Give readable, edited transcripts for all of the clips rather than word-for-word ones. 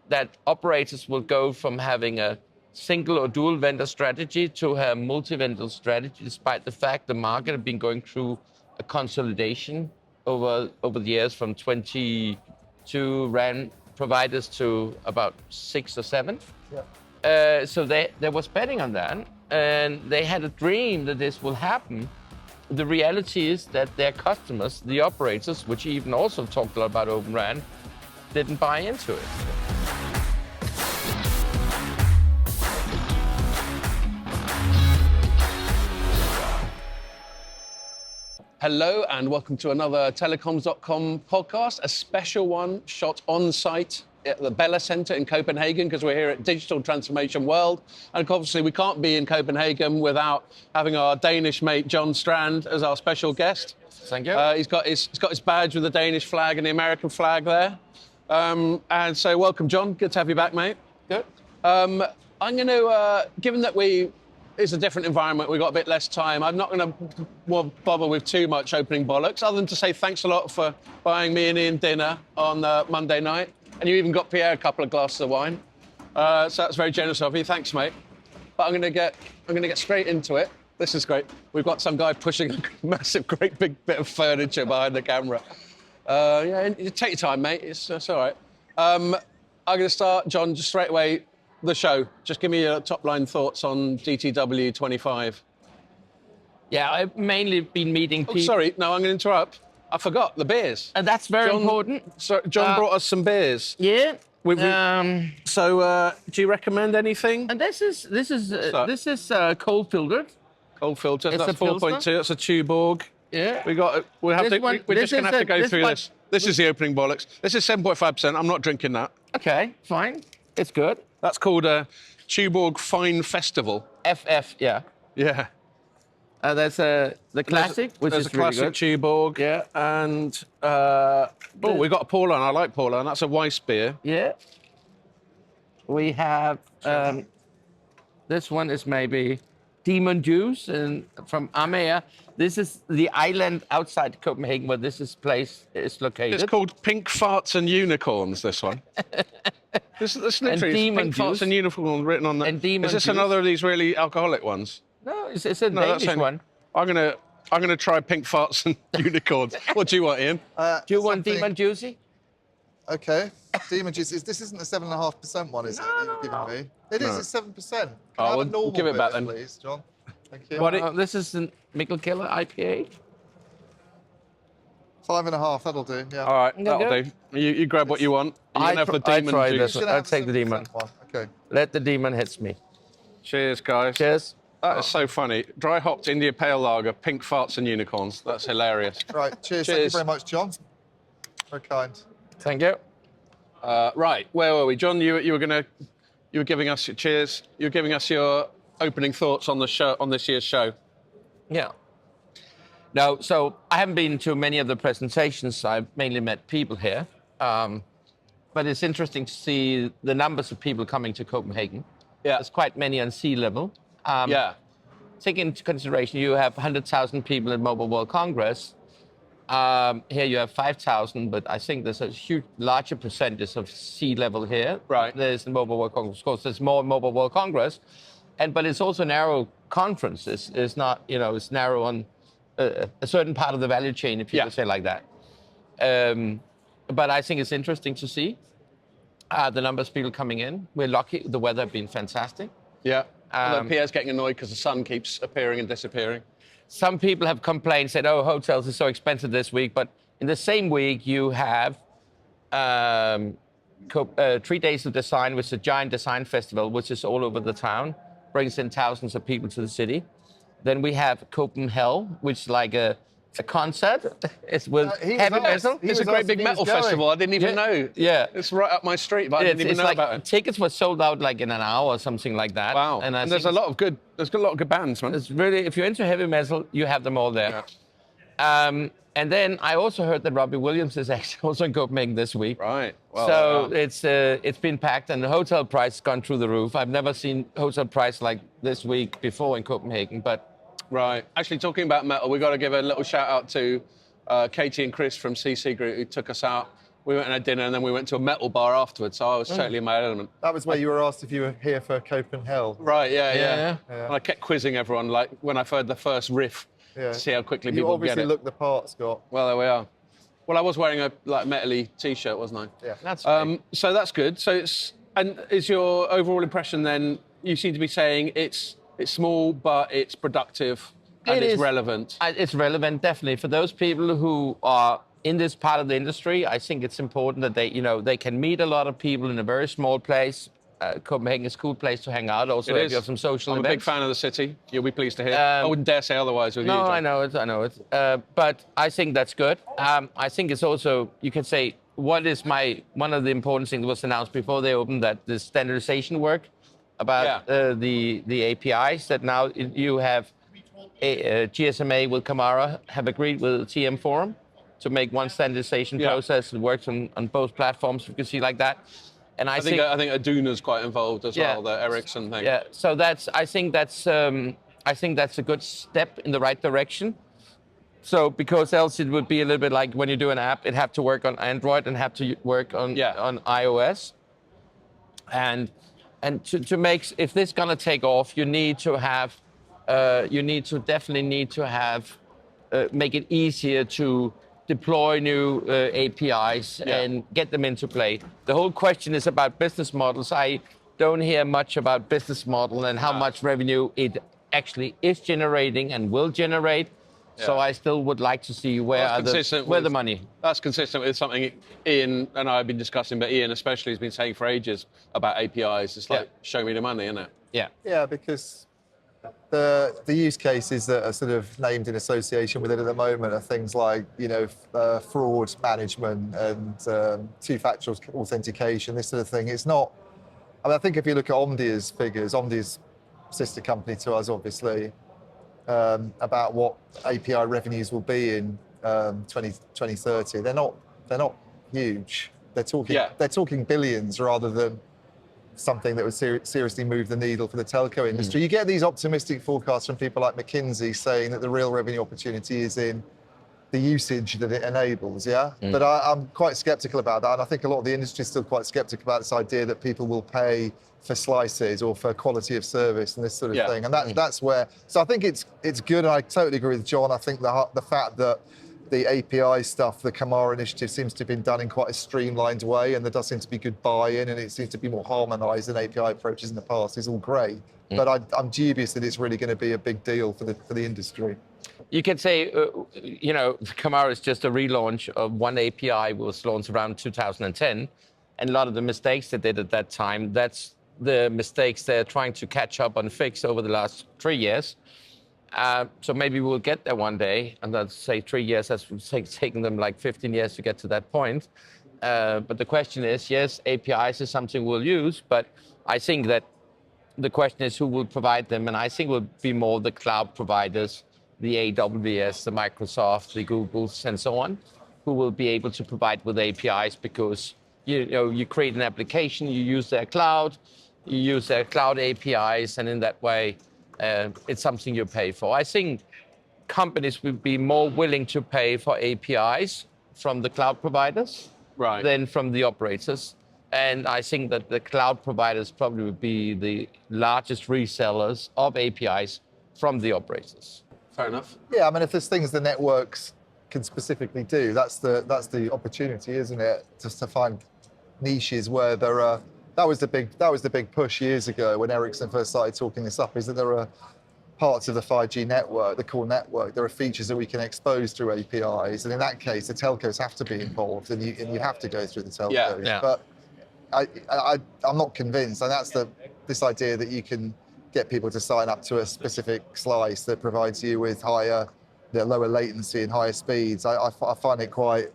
that operators will go from having a single or dual vendor strategy to a multi-vendor strategy, despite the fact the market has been going through a consolidation over the years from 22 RAN providers to about 6 or 7. Yeah. So they was betting on that, and they had a dream that this will happen. The reality is that their customers, the operators, which even also talked a lot about Open RAN, didn't buy into it. Hello and welcome to another Telecoms.com podcast, a special one shot on site at the Bella Center in Copenhagen because we're here at Digital Transformation World. And obviously we can't be in Copenhagen without having our Danish mate John Strand as our special guest. Thank you. He's got his badge with the Danish flag and the American flag there. And so welcome, John. Good to have you back, mate. Good. I'm going to, given that it's a different environment, we've got a bit less time, I'm not going to bother with too much opening bollocks, other than to say thanks a lot for buying me and Ian dinner on Monday night. And you even got Pierre a couple of glasses of wine. So that's very generous of you. Thanks, mate. But I'm going to get straight into it. This is great. We've got some guy pushing a massive, great big bit of furniture behind the camera. Yeah, take your time, mate. It's all right. I'm going to start, John, just straight away, the show. Just give me your top-line thoughts on DTW 25. Yeah, I've mainly been meeting people. Oh, sorry. No, I'm going to interrupt. I forgot the beers. And that's very important. So John brought us some beers. Yeah. So, do you recommend anything? And this is cold filtered. Cold filter. It's That's a Pilsner. 4.2. That's a Tuborg. Yeah. We're just going to have to go through this. This is the opening bollocks. This is 7.5%. I'm not drinking that. Okay, fine. It's good. That's called a Tuborg Fine Festival. FF, yeah. Yeah. That's the classic, which is a classic really good. Tuborg. Yeah. And we got a Paulaner. I like Paulaner. That's a Weiss beer. Yeah. We have this one is maybe Demon Juice and from Amager. This is the island outside Copenhagen where this place is located. It's called Pink Farts and Unicorns, this one. This literally is Pink Farts and Unicorns written on the... And Demon Is this Juice. Another of these really alcoholic ones? No, it's a Danish one. I'm gonna try Pink Farts and Unicorns. What do you want, Ian? Do you want Demon Juicy? Okay. Demon Juice. This isn't the 7.5% one, is it? That you're giving me? It is. It's 7%. Can I have a normal give it back beer, then, please, John. Thank you. This is the Mikkel Killer IPA. 5.5. That'll do. Yeah. All right, that'll do. You grab what you want. You can have the Demon try Juice. this. I'll take the Demon. One. Okay. Let the Demon hits me. Cheers, guys. Cheers. That is so funny. Dry hopped India Pale Lager, Pink Farts and Unicorns. That's hilarious. Right. Cheers. Thank you very much, John. Very kind. Thank you. Right, where were we, John? You were giving us your cheers. You were giving us your opening thoughts on the show, on this year's show. Yeah. No, so I haven't been to many of the presentations. I've mainly met people here. But it's interesting to see the numbers of people coming to Copenhagen. Yeah. There's quite many on sea level. Yeah. Take into consideration you have 100,000 people at Mobile World Congress. Here you have 5,000, but I think there's a huge, larger percentage of sea level here. Right. There's the Mobile World Congress. Of course, there's more Mobile World Congress. But it's also a narrow conference. It's not, it's narrow on a certain part of the value chain, if you could say like that. But I think it's interesting to see the numbers of people coming in. We're lucky. The weather has been fantastic. Yeah. Although Pierre's getting annoyed because the sun keeps appearing and disappearing. Some people have complained, said, oh, hotels are so expensive this week. But in the same week, you have 3 days of design, which is a giant design festival, which is all over the town, brings in thousands of people to the city. Then we have Copenhagen, which is like a concert. It's with heavy metal. It's a great big metal festival. I didn't even know. Yeah. It's right up my street, but I didn't even know about it. Tickets were sold out like in an hour or something like that. Wow. And there's a lot of good bands, man. It's really, if you're into heavy metal, you have them all there. Yeah. And then I also heard that Robbie Williams is actually also in Copenhagen this week. Right. Well, so it's been packed and the hotel price has gone through the roof. I've never seen hotel price like this week before in Copenhagen, but... Right. Actually, talking about metal, we've got to give a little shout out to Katie and Chris from CC Group who took us out. we went and had dinner, and then we went to a metal bar afterwards. So I was totally in my element. That was where you were asked if you were here for Copenhagen. Right, yeah. Yeah. And I kept quizzing everyone, like when I heard the first riff, to see how quickly You people get obviously it. look the part, Scott. Well, there we are. Well, I was wearing a metal-y T-shirt, wasn't I? Yeah. That's great. So that's good. So is your overall impression then? You seem to be saying it's small, but it's productive and it's relevant. It's relevant, definitely, for those people who are in this part of the industry. I think it's important that they can meet a lot of people in a very small place. Copenhagen is a cool place to hang out. Also, if you have some social I'm events. a big fan of the city. You'll be pleased to hear. I wouldn't dare say otherwise with you. No, John. I know it. But I think that's good. I think it's also, you can say, one of the important things was announced before they opened, that the standardization work about the APIs, that now you have GSMA with Camara have agreed with the TM Forum to make one standardization process that works on both platforms. You can see like that. And I think Aduna's quite involved as well, the Ericsson thing. Yeah, so I think that's a good step in the right direction. So because else it would be a little bit like when you do an app, it have to work on Android and have to work on iOS. And to make, if this is gonna take off, you need to definitely have make it easier to deploy new APIs and get them into play. The whole question is about business models. I don't hear much about business model and how much revenue it actually is generating and will generate. Yeah. So I still would like to see where the money. That's consistent with something Ian and I have been discussing, but Ian especially has been saying for ages about APIs. It's like, show me the money, isn't it? Yeah. Yeah, because the use cases that are sort of named in association with it at the moment are things like, fraud management and two-factor authentication, this sort of thing. It's not, I think if you look at Omdia's figures, Omdia's sister company to us, obviously, about what API revenues will be in 2030, they're not huge. They're talking billions rather than something that would seriously move the needle for the telco industry. You get these optimistic forecasts from people like McKinsey saying that the real revenue opportunity is in the usage that it enables, But I'm quite sceptical about that, and I think a lot of the industry is still quite sceptical about this idea that people will pay for slices or for quality of service and this sort of thing. And that's where, so I think it's good, and I totally agree with John. I think the fact that the API stuff, the Camara initiative, seems to have been done in quite a streamlined way, and there does seem to be good buy-in, and it seems to be more harmonised than API approaches in the past. Is all great, but I'm dubious that it's really going to be a big deal for the industry. You can say, Camara is just a relaunch of one API was launched around 2010, and a lot of the mistakes they did at that time, that's the mistakes they're trying to catch up and fix over the last 3 years. So maybe we'll get there one day, and let's say 3 years, that's taken them like 15 years to get to that point. But the question is, yes, APIs is something we'll use, but I think that the question is who will provide them, and I think it will be more the cloud providers, the AWS, the Microsoft, the Googles, and so on, who will be able to provide with APIs, because you create an application, you use their cloud, you use their cloud APIs, and in that way, it's something you pay for. I think companies will be more willing to pay for APIs from the cloud providers than from the operators. And I think that the cloud providers probably would be the largest resellers of APIs from the operators. Fair enough. Yeah, I mean, if there's things the networks can specifically do, that's the opportunity, isn't it? Just to find niches where there are. That was the big push years ago when Ericsson first started talking this up, is that there are parts of the 5G network, the core network, there are features that we can expose through APIs, and in that case, the telcos have to be involved, and you have to go through the telcos. Yeah. But I'm not convinced, and that's this idea that you can get people to sign up to a specific slice that provides you with lower latency and higher speeds. I find it quite,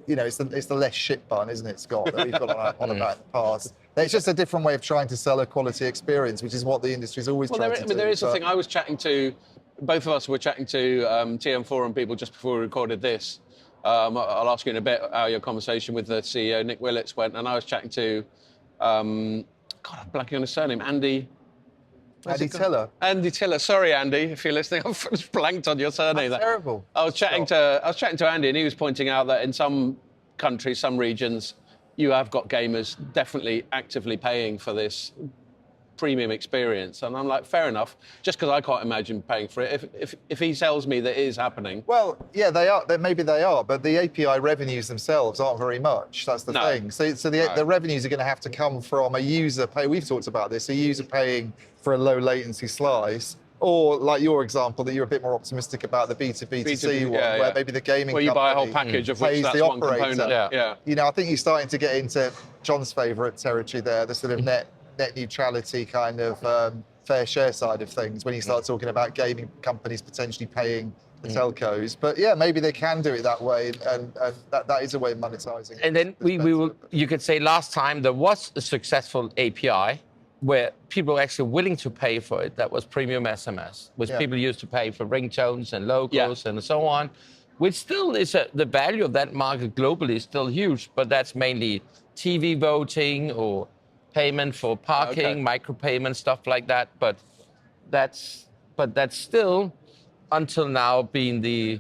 it's the less shit bun, isn't it, Scott, that we've got on about the past. It's just a different way of trying to sell a quality experience, which is what the industry's always trying to do. There is a thing. I was chatting to, both of us were chatting to TM Forum people just before we recorded this. I'll ask you in a bit how your conversation with the CEO, Nick Willits, went. And I was chatting to, I'm blanking on his surname, Andy Tiller. Andy Tiller. Sorry, Andy, if you're listening, I've just blanked on your surname. That's terrible. I was chatting to Andy, and he was pointing out that in some countries, some regions, you have got gamers definitely actively paying for this premium experience. And I'm like, fair enough, just because I can't imagine paying for it. If he tells me that it is happening. Well, yeah, they are. Maybe they are, but the API revenues themselves aren't very much. That's the thing. So the revenues are going to have to come from a user pay. We've talked about this. A user paying for a low latency slice, or like your example that you're a bit more optimistic about, the B2B2C one, where maybe the gaming where you buy a whole company package of which pays that's the one operator. component. Yeah. You know, I think you're starting to get into John's favourite territory there, the sort of net neutrality kind of fair share side of things, when you start talking about gaming companies potentially paying the telcos. But yeah, maybe they can do it that way, and that is a way of monetizing. And then you could say last time there was a successful API where people were actually willing to pay for it. That was premium SMS, which people used to pay for ringtones and logos and so on, which still is the value of that market globally is still huge, but that's mainly TV voting or payment for parking, micropayment, stuff like that. But that's still, until now, been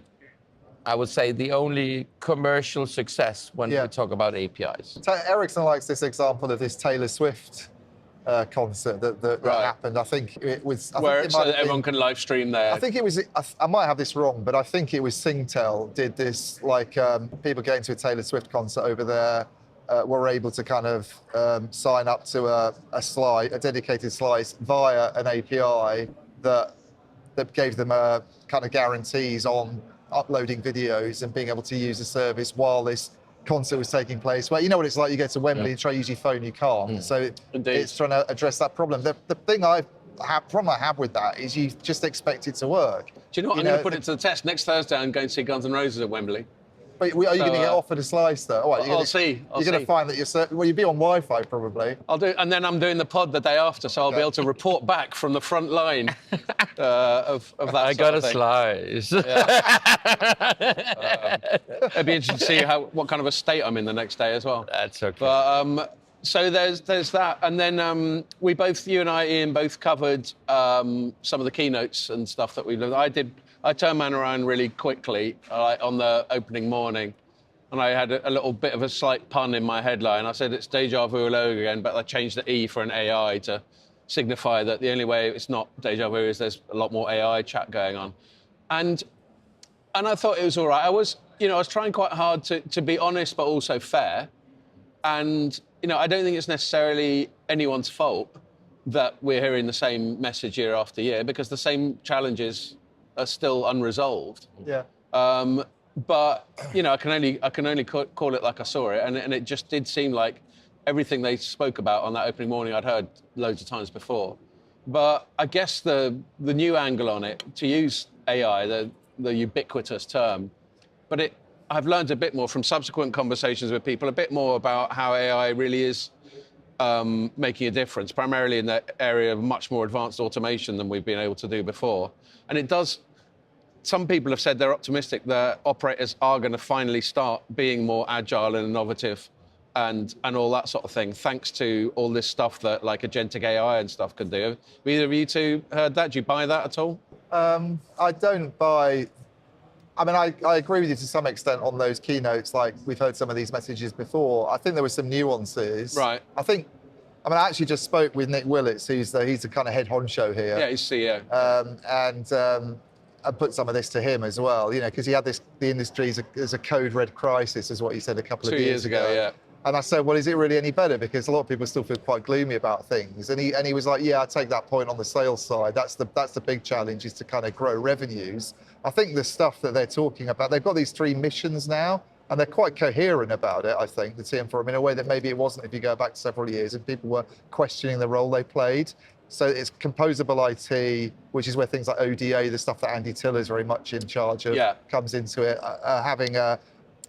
I would say, the only commercial success when we talk about APIs. Ericsson likes this example of this Taylor Swift concert that happened. I think it was... Where everyone can live stream there. I think it was... I might have this wrong, but I think it was Singtel did this, like people going to a Taylor Swift concert over there were able to kind of sign up to a dedicated slice via an API that gave them kind of guarantees on uploading videos and being able to use the service while this concert was taking place. Well, you know what it's like, you go to Wembley and try to use your phone, you can't. So it's trying to address that problem. The thing I have with that is you just expect it to work. Do you know what? I'm going to put it to the test. Next Thursday, I'm going to see Guns N' Roses at Wembley. But are you going to get offered a slice though? Oh, I'll see. You're going to find that you'll be on Wi-Fi probably. I'll do, and then I'm doing the pod the day after, so I'll be able to report back from the front line of that. I got a slice. It'd be interesting to see what kind of a state I'm in the next day as well. That's okay. But so there's that, and then you and I, Ian, both covered some of the keynotes and stuff that we've done. I turned man around really quickly on the opening morning, and I had a little bit of a slight pun in my headline. I said it's deja vu all over again, but I changed the E for an AI to signify that the only way it's not deja vu is there's a lot more AI chat going on. And I thought it was all right. I was trying quite hard to be honest, but also fair. And, I don't think it's necessarily anyone's fault that we're hearing the same message year after year, because the same challenges are still unresolved. Yeah. But I can only call it like I saw it, and it just did seem like everything they spoke about on that opening morning I'd heard loads of times before. But I guess the new angle on it, to use AI, the ubiquitous term, but I've learned a bit more from subsequent conversations with people, a bit more about how AI really is making a difference, primarily in the area of much more advanced automation than we've been able to do before. And it does, some people have said they're optimistic that operators are going to finally start being more agile and innovative and all that sort of thing, thanks to all this stuff that like agentic AI and stuff can do. Have either of you two heard that? Do you buy that at all? I don't buy... I mean, I agree with you to some extent on those keynotes. Like, we've heard some of these messages before. I think there were some nuances. Right. I actually just spoke with Nick Willits, he's the kind of head honcho here. Yeah, he's CEO. And I put some of this to him as well, because he had the industry as a code red crisis, is what he said a couple of years ago. Yeah. And I said, well, is it really any better? Because a lot of people still feel quite gloomy about things. And he was like, yeah, I take that point on the sales side. That's the big challenge, is to kind of grow revenues. I think the stuff that they're talking about, they've got these 3 missions now, and they're quite coherent about it, I think, the TM Forum, in a way that maybe it wasn't if you go back several years and people were questioning the role they played. So it's composable IT, which is where things like ODA, the stuff that Andy Tiller is very much in charge of, comes into it. Having a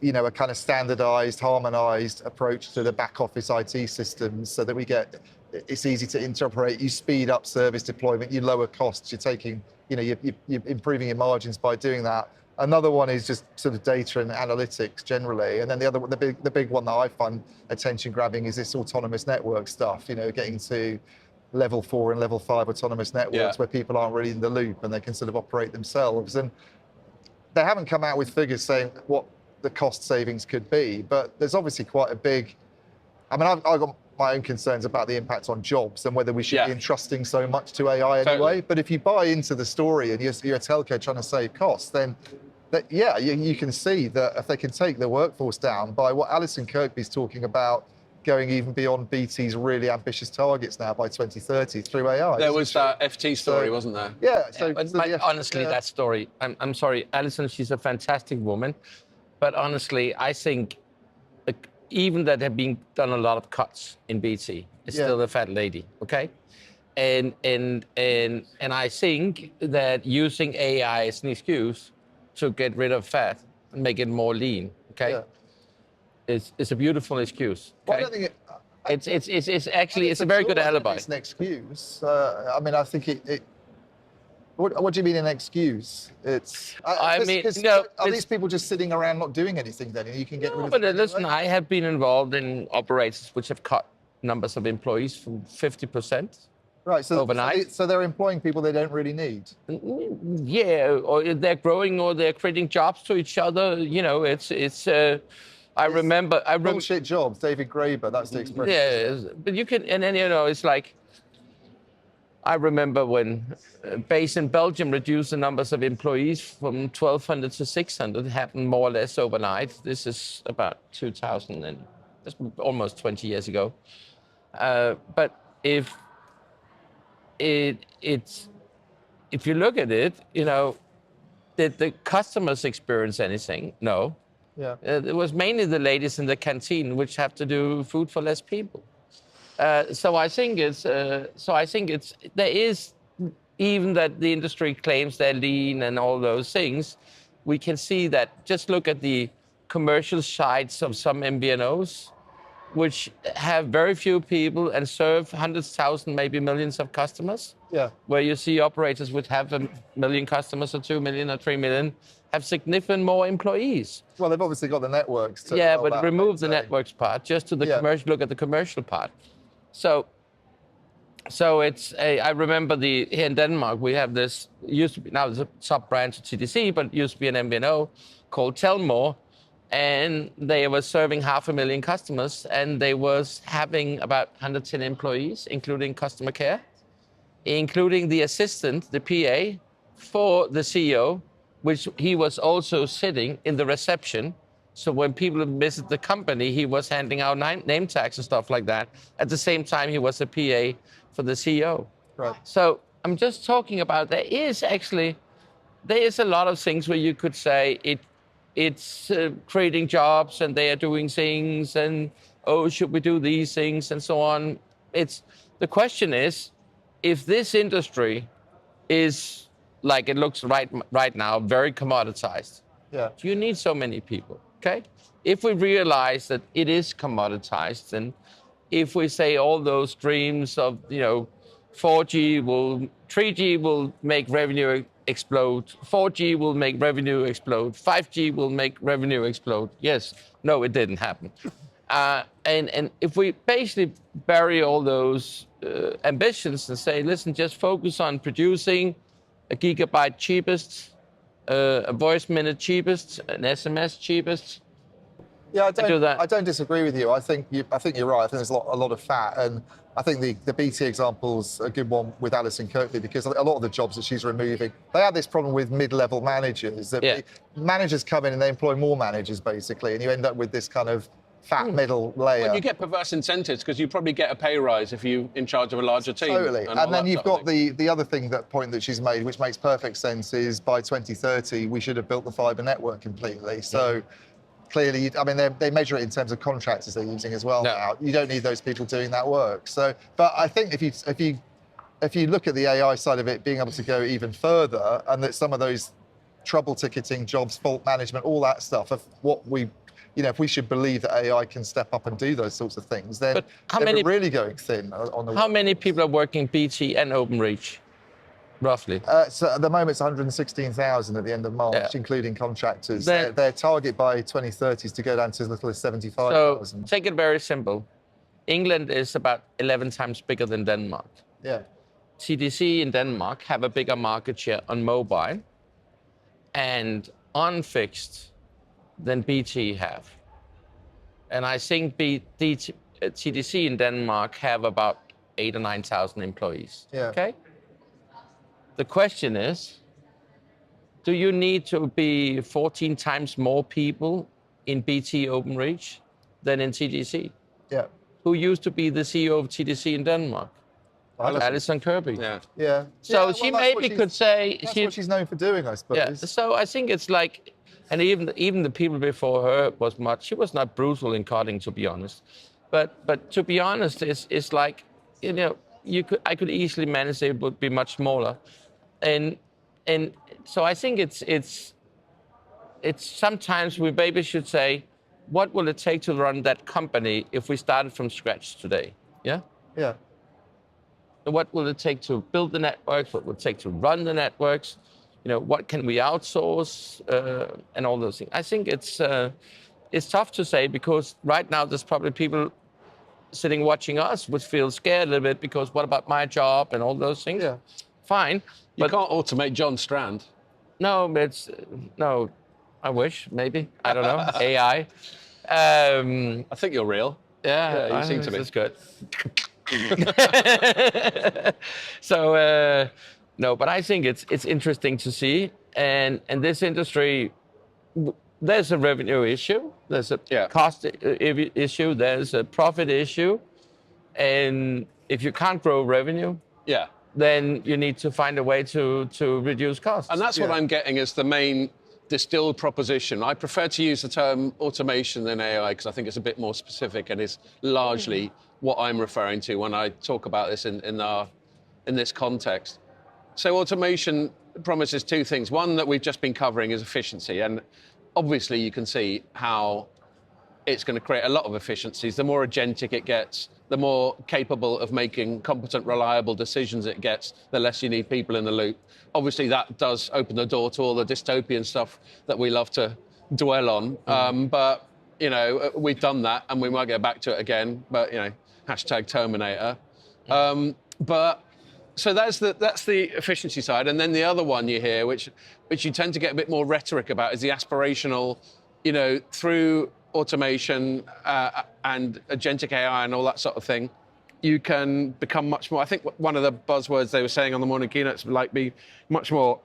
kind of standardized, harmonized approach to the back office IT systems, so that it's easy to interoperate. You speed up service deployment, you lower costs, you're improving your margins by doing that. Another one is just sort of data and analytics generally. And then the other one, the big one that I find attention grabbing, is this autonomous network stuff, getting to level 4 and level 5 autonomous networks where people aren't really in the loop and they can sort of operate themselves. And they haven't come out with figures saying what the cost savings could be. But there's obviously quite a big, I mean, I've got my own concerns about the impact on jobs and whether we should be entrusting so much to AI anyway. Totally. But if you buy into the story and you're a telco trying to save costs, then you can see that if they can take the workforce down by what Alison Kirkby's talking about, going even beyond BT's really ambitious targets now by 2030 through AI. There was that FT story, wasn't there? Yeah. Honestly, that story, I'm sorry, Alison, she's a fantastic woman. But honestly, I think even that have been done a lot of cuts in BT, it's still a fat lady, okay? And I think that using AI as an excuse to get rid of fat and make it more lean, okay? Yeah. It's a beautiful excuse. Okay? Well, I don't think it's actually a very good alibi. It's an excuse. I mean, I think it. What do you mean an excuse? It's. Are these people just sitting around not doing anything then? And you can get rid of. But listen, I have been involved in operators which have cut numbers of employees from 50%. Right. So overnight. So they're employing people they don't really need. Yeah, or they're growing, or they're creating jobs to each other. You know, I remember bullshit jobs. David Graeber, that's the expression. Yeah, but you can, and then it's like, I remember when base in Belgium reduced the numbers of employees from 1,200 to 600. It happened more or less overnight. This is about 2000, and that's almost 20 years ago. But if you look at it, did the customers experience anything? No. Yeah. It was mainly the ladies in the canteen which have to do food for less people. So I think there is, even that the industry claims they're lean and all those things, we can see that. Just look at the commercial sides of some MVNOs, which have very few people and serve hundreds of thousands, maybe millions of customers. Yeah. Where you see operators which have 1 million customers or 2 million or 3 million have significant more employees. Well, they've obviously got the networks. But remove the networks part, just to the commercial. Look at the commercial part. So it's I remember here in Denmark we have this, used to be, now it's a sub brand to TDC, but it used to be an MVNO called Telmore, and they were serving 500,000 customers, and they was having about 110 employees, including customer care, including the assistant, the PA, for the CEO, which he was also sitting in the reception. So when people visit the company, he was handing out name tags and stuff like that. At the same time, he was a PA for the CEO. Right. So I'm just talking about, there is a lot of things where you could say it's creating jobs and they are doing things and, should we do these things and so on. The question is, if this industry is, like it looks right now, very commoditized, do you need so many people? Okay, if we realize that it is commoditized, and if we say all those dreams of 3G will make revenue explode, 4G will make revenue explode, 5G will make revenue explode. Yes, no, it didn't happen. And if we basically bury all those ambitions and say, listen, just focus on producing a gigabyte cheapest, a voice minute cheapest, an SMS cheapest. Yeah, I don't disagree with you. I think you're right. I think there's a lot of fat, and I think the BT example's a good one with Alison Kirkby, because a lot of the jobs that she's removing, they have this problem with mid-level managers. That managers come in and they employ more managers basically, and you end up with this kind of fat middle layer. Well, you get perverse incentives because you probably get a pay rise if you're in charge of a larger team. Totally. And then you've got the other point that she's made, which makes perfect sense, is by 2030 we should have built the fibre network completely. So clearly, I mean, they measure it in terms of contractors they're using as well now. You don't need those people doing that work. So, but I think if you look at the AI side of it, being able to go even further, and that some of those trouble ticketing jobs, fault management, all that stuff, of what we, if we should believe that AI can step up and do those sorts of things, then we're really going thin on the. How many people are working BT and OpenReach, roughly? So at the moment it's 116,000 at the end of March, including contractors. Their target by 2030 is to go down to as little as 75,000. So take it very simple. England is about 11 times bigger than Denmark. Yeah. TDC in Denmark have a bigger market share on mobile, and on fixed, than BT have. And I think TDC in Denmark have about 8,000 or 9,000 employees. Yeah. Okay? The question is, do you need to be 14 times more people in BT OpenReach than in TDC? Yeah. Who used to be the CEO of TDC in Denmark? Alison Kirby. Yeah. Yeah. So Yeah, she well, that's what maybe she's- could say That's what she's known for doing, I suppose. yeah. So I think it's like, and even the people before her she was not brutal in cutting, to be honest. But to be honest, it's like, I could easily manage it would be much smaller, and so I think it's sometimes we maybe should say, what will it take to run that company if we started from scratch today? Yeah. Yeah. What will it take to build the networks? What will it take to run the networks? What can we outsource and all those things? I think it's tough to say because right now there's probably people sitting watching us which feel scared a little bit because what about my job and all those things? Yeah. Fine. You can't automate John Strand. No, no. I wish maybe I don't know AI. I think you're real. Yeah, you seem to be. That's good. So no, but I think it's interesting to see, and this industry, there's a revenue issue, there's a cost issue, there's a profit issue, and if you can't grow revenue, then you need to find a way to reduce costs. And that's what I'm getting as the main distilled proposition. I prefer to use the term automation than AI because I think it's a bit more specific and is largely what I'm referring to when I talk about this in this context. So automation promises two things. One that we've just been covering is efficiency, and obviously you can see how it's going to create a lot of efficiencies. The more agentic it gets, the more capable of making competent, reliable decisions it gets, the less you need people in the loop. Obviously, that does open the door to all the dystopian stuff that we love to dwell on. But, we've done that, and we might get back to it again. But, hashtag Terminator. So that's the efficiency side. And then the other one you hear, which you tend to get a bit more rhetoric about, is the aspirational, through automation and agentic AI and all that sort of thing, you can become much more. I think one of the buzzwords they were saying on the morning keynotes like be much more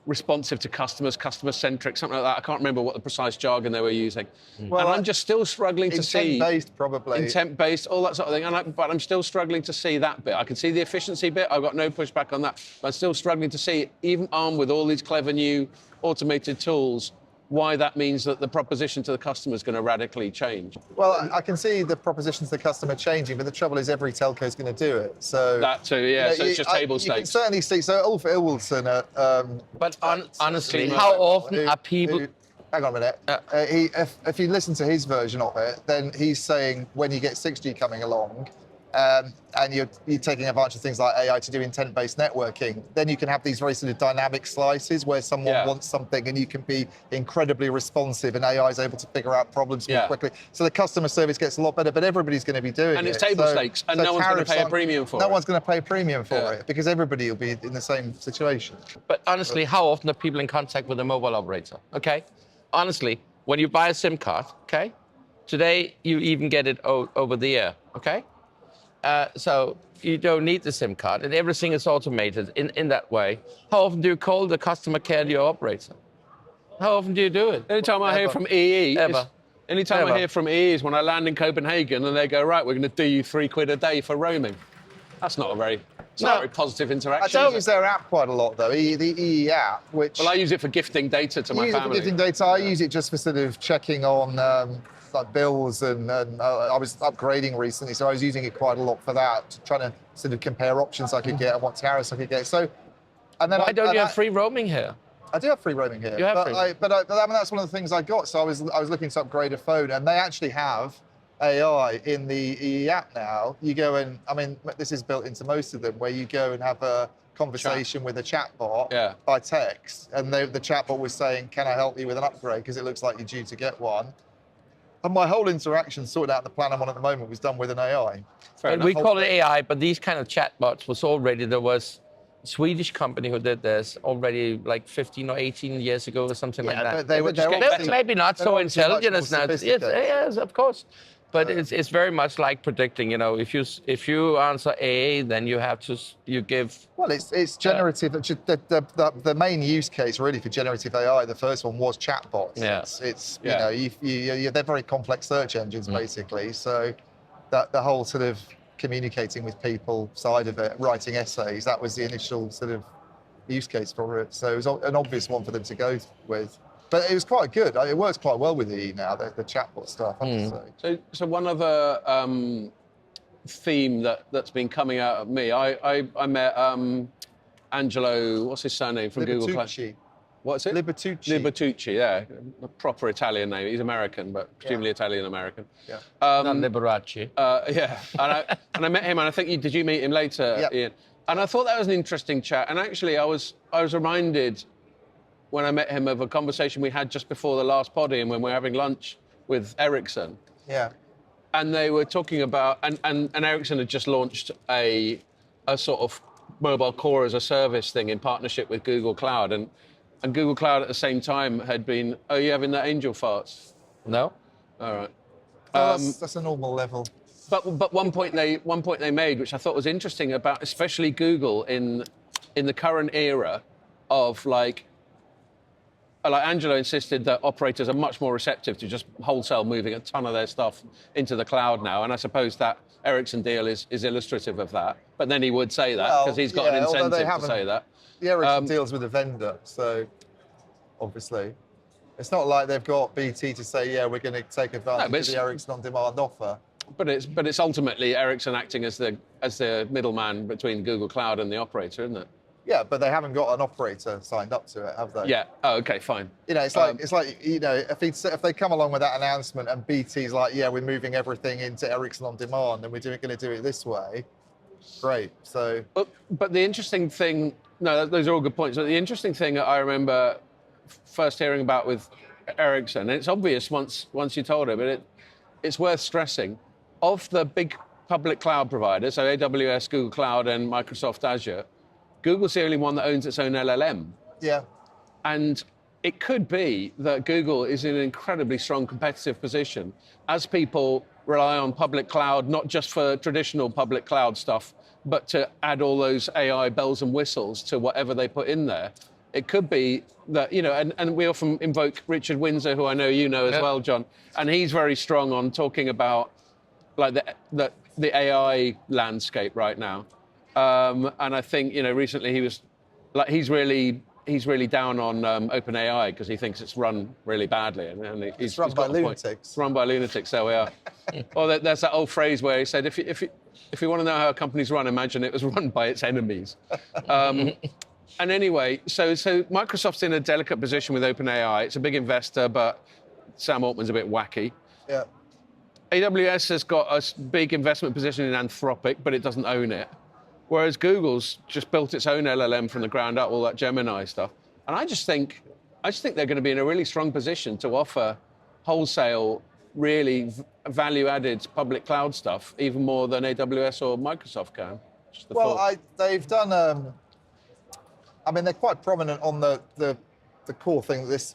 responsive to customers, customer-centric, something like that. I can't remember what the precise jargon they were using. Well, and I'm just still struggling to see... Intent-based, probably. Intent-based, all that sort of thing. But I'm still struggling to see that bit. I can see the efficiency bit. I've got no pushback on that. But I'm still struggling to see, even armed with all these clever new automated tools, why that means that the proposition to the customer is going to radically change. Well, I can see the proposition to the customer changing, but the trouble is every telco is going to do it. So that too, yeah. So it's just table stakes. You can certainly see. So Ulf Ilwilson but honestly, how often are people... Hang on a minute. If you listen to his version of it, then he's saying when you get 6G coming along, and you're taking advantage of things like AI to do intent-based networking, then you can have these very sort of dynamic slices where someone wants something and you can be incredibly responsive and AI is able to figure out problems more quickly. So the customer service gets a lot better, but everybody's going to be doing it. And it's table stakes, and no one's going to pay a premium for it. No one's going to pay a premium for it because everybody will be in the same situation. But honestly, how often are people in contact with a mobile operator? Okay? Honestly, when you buy a SIM card, okay? Today, you even get it over the air, okay? So you don't need the SIM card, and everything is automated in that way. How often do you call the customer care to your operator? How often do you do it? Anytime I hear from EE, anytime I hear from EE is when I land in Copenhagen and they go, right, we're going to do you £3 a day for roaming. That's not a very positive interaction. I don't use their app quite a lot, though, the EE app, which... Well, I use it for gifting data to my family. Gifting data. I use it just for sort of checking on like bills, and I was upgrading recently, so I was using it quite a lot for that, trying to sort of compare options I could get and what tariffs I could get. So, and then why don't you have free roaming here? I do have free roaming here. You have free. But I mean, that's one of the things I got. So I was looking to upgrade a phone, and they actually have AI in the EE app now. You go and, I mean, this is built into most of them, where you go and have a conversation with a chatbot by text, and the chatbot was saying, "Can I help you with an upgrade? Because it looks like you're due to get one." And my whole interaction sorted out the plan I'm on at the moment was done with an AI. We call it AI, but these kind of chatbots was already, there was Swedish company who did this already like 15 or 18 years ago or something like that. but they were just they're getting obviously- Maybe not they're so obviously much intelligent more as now. Yes, sophisticated. yes, of course. But it's very much like predicting. If you answer A, then you give. Well, it's generative. The main use case really for generative AI, the first one was chatbots. Yeah. It's Yeah. they're very complex search engines basically. So that the whole sort of communicating with people side of it, writing essays, that was the initial sort of use case for it. So it was an obvious one for them to go with. But it was quite good. It works quite well with EE now, the chatbot stuff, I have to say. So one other theme that's been coming out of me, I met Angelo, what's his surname from Google Cloud? Libertucci. What's it? Libertucci. Libertucci, yeah, a proper Italian name. He's American, but presumably Italian-American. Yeah. Not Liberace. Yeah, and I met him, and I think did you meet him later, Yep. Ian? And I thought that was an interesting chat. And actually, I was reminded when I met him of a conversation we had just before the last pod, Ian, when we were having lunch with Ericsson. Yeah. And they were talking about, and Ericsson had just launched a sort of mobile core as a service thing in partnership with Google Cloud. And Google Cloud at the same time had been, oh, you having the angel farts? No. All right. That's a normal level. But one point they made, which I thought was interesting about, especially Google in the current era of like Angelo insisted that operators are much more receptive to just wholesale moving a ton of their stuff into the cloud now, and I suppose that Ericsson deal is illustrative of that. But then he would say that because he's got an incentive to say that. The Ericsson deals with a vendor, so obviously. It's not like they've got BT to say, yeah, we're going to take advantage of the Ericsson on-demand offer. But it's ultimately Ericsson acting as the middleman between Google Cloud and the operator, isn't it? Yeah, but they haven't got an operator signed up to it, have they? Yeah. Oh, okay, fine. It's like if they come along with that announcement and BT's like, yeah, we're moving everything into Ericsson on demand and we're going to do it this way, great. So. But the interesting thing, no, those are all good points. But the interesting thing that I remember first hearing about with Ericsson, and it's obvious once you told her, but it's worth stressing. Of the big public cloud providers, so AWS, Google Cloud, and Microsoft Azure, Google's the only one that owns its own LLM. Yeah. And it could be that Google is in an incredibly strong competitive position as people rely on public cloud, not just for traditional public cloud stuff, but to add all those AI bells and whistles to whatever they put in there. It could be that, and we often invoke Richard Windsor, who I know you know as well, John, and he's very strong on talking about like the AI landscape right now. And I think, recently he was like, he's really down on OpenAI because he thinks it's run really badly. And it's run by lunatics. It's run by lunatics, there we are. Or there's that old phrase where he said, if you want to know how a company's run, imagine it was run by its enemies. And anyway, so Microsoft's in a delicate position with OpenAI. It's a big investor, but Sam Altman's a bit wacky. Yeah. AWS has got a big investment position in Anthropic, but it doesn't own it. Whereas Google's just built its own LLM from the ground up, all that Gemini stuff. And I just think they're going to be in a really strong position to offer wholesale, really value-added public cloud stuff, even more than AWS or Microsoft can. They've done. They're quite prominent on the core thing that this.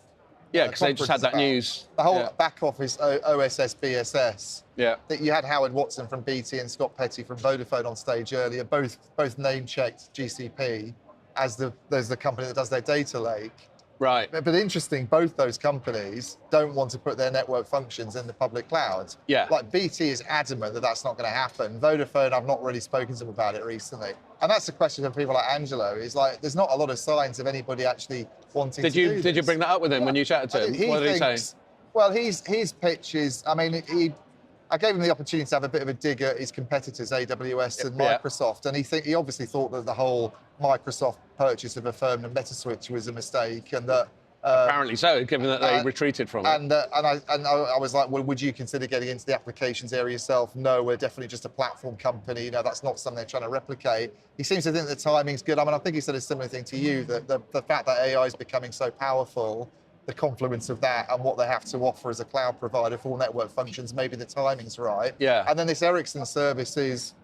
Yeah, because they just had that news. The whole back office OSS BSS. Yeah. That you had Howard Watson from BT and Scott Petty from Vodafone on stage earlier, both name-checked GCP as the company that does their data lake. Right. But interesting, both those companies don't want to put their network functions in the public cloud. Yeah. Like BT is adamant that that's not going to happen. Vodafone, I've not really spoken to them about it recently. And that's the question for people like Angelo, is like, there's not a lot of signs of anybody actually wanting to do this. Did you bring that up with him when you chatted to him? What did he say? Well, his pitch is, I gave him the opportunity to have a bit of a dig at his competitors, AWS and Microsoft, and he obviously thought that the whole Microsoft purchase of Affirm and MetaSwitch was a mistake, and that apparently so, given that they retreated from it. And I was like, well, would you consider getting into the applications area yourself? No, we're definitely just a platform company. That's not something they're trying to replicate. He seems to think the timing's good. I think he said a similar thing to you, that the fact that AI is becoming so powerful, the confluence of that and what they have to offer as a cloud provider for all network functions, maybe the timing's right. Yeah. And then this Ericsson service is,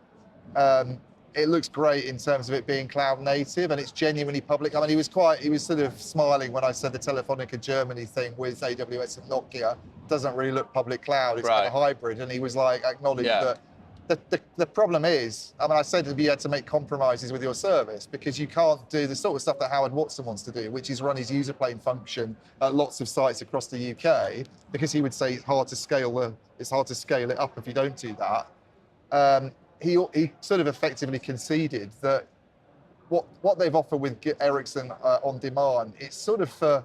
it looks great in terms of it being cloud native and it's genuinely public. I mean, he was sort of smiling when I said the Telefonica Germany thing with AWS and Nokia doesn't really look public cloud. It's kind of hybrid. And he was like, acknowledged that the problem is, I mean, I said that you had to make compromises with your service because you can't do the sort of stuff that Howard Watson wants to do, which is run his user plane function at lots of sites across the UK, because he would say it's hard to scale it up if you don't do that. He sort of effectively conceded that what they've offered with Ericsson on demand, it's sort of for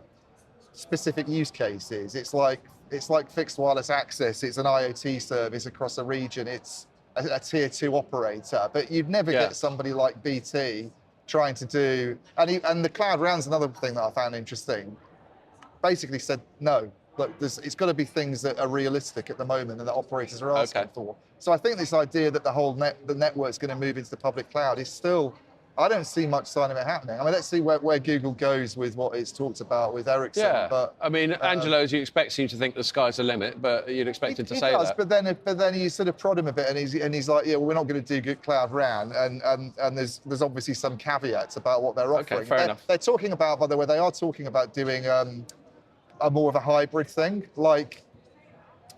specific use cases. It's like fixed wireless access. It's an IoT service across a region. It's a tier 2 operator, but you'd never get somebody like BT trying to do, and the Cloud Round's another thing that I found interesting. Basically said, no, look, it's got to be things that are realistic at the moment and that operators are asking for. So I think this idea that the network's going to move into the public cloud is still, I don't see much sign of it happening. I mean, let's see where Google goes with what it's talked about with Ericsson. Yeah, but, I mean, Angelo, as you expect, seems to think the sky's the limit, but you'd expect him to say that. But then you sort of prod him a bit, and he's like, yeah, well, we're not going to do good Cloud RAN, and there's obviously some caveats about what they're offering. Okay, fair enough. They're talking about, by the way, they are talking about doing a more of a hybrid thing, like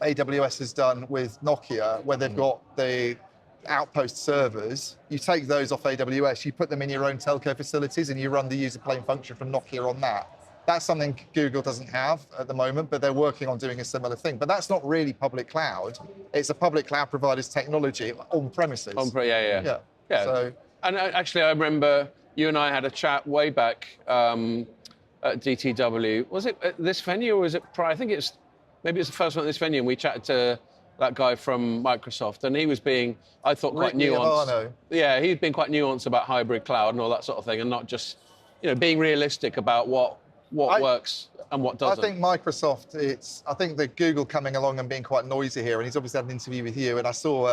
AWS has done with Nokia, where they've got the outpost servers. You take those off AWS, you put them in your own telco facilities, and you run the user plane function from Nokia on that. That's something Google doesn't have at the moment, but they're working on doing a similar thing. But that's not really public cloud. It's a public cloud provider's technology on premises. Yeah. So, and actually, I remember you and I had a chat way back at DTW. Was it at this venue or was it prior? I think maybe it's the first one at this venue, and we chatted to that guy from Microsoft, and he was being, I thought, quite nuanced. Yeah, he's been quite nuanced about hybrid cloud and all that sort of thing, and not just, being realistic about what works and what doesn't. I think Microsoft, I think that Google coming along and being quite noisy here, and he's obviously had an interview with you, and I saw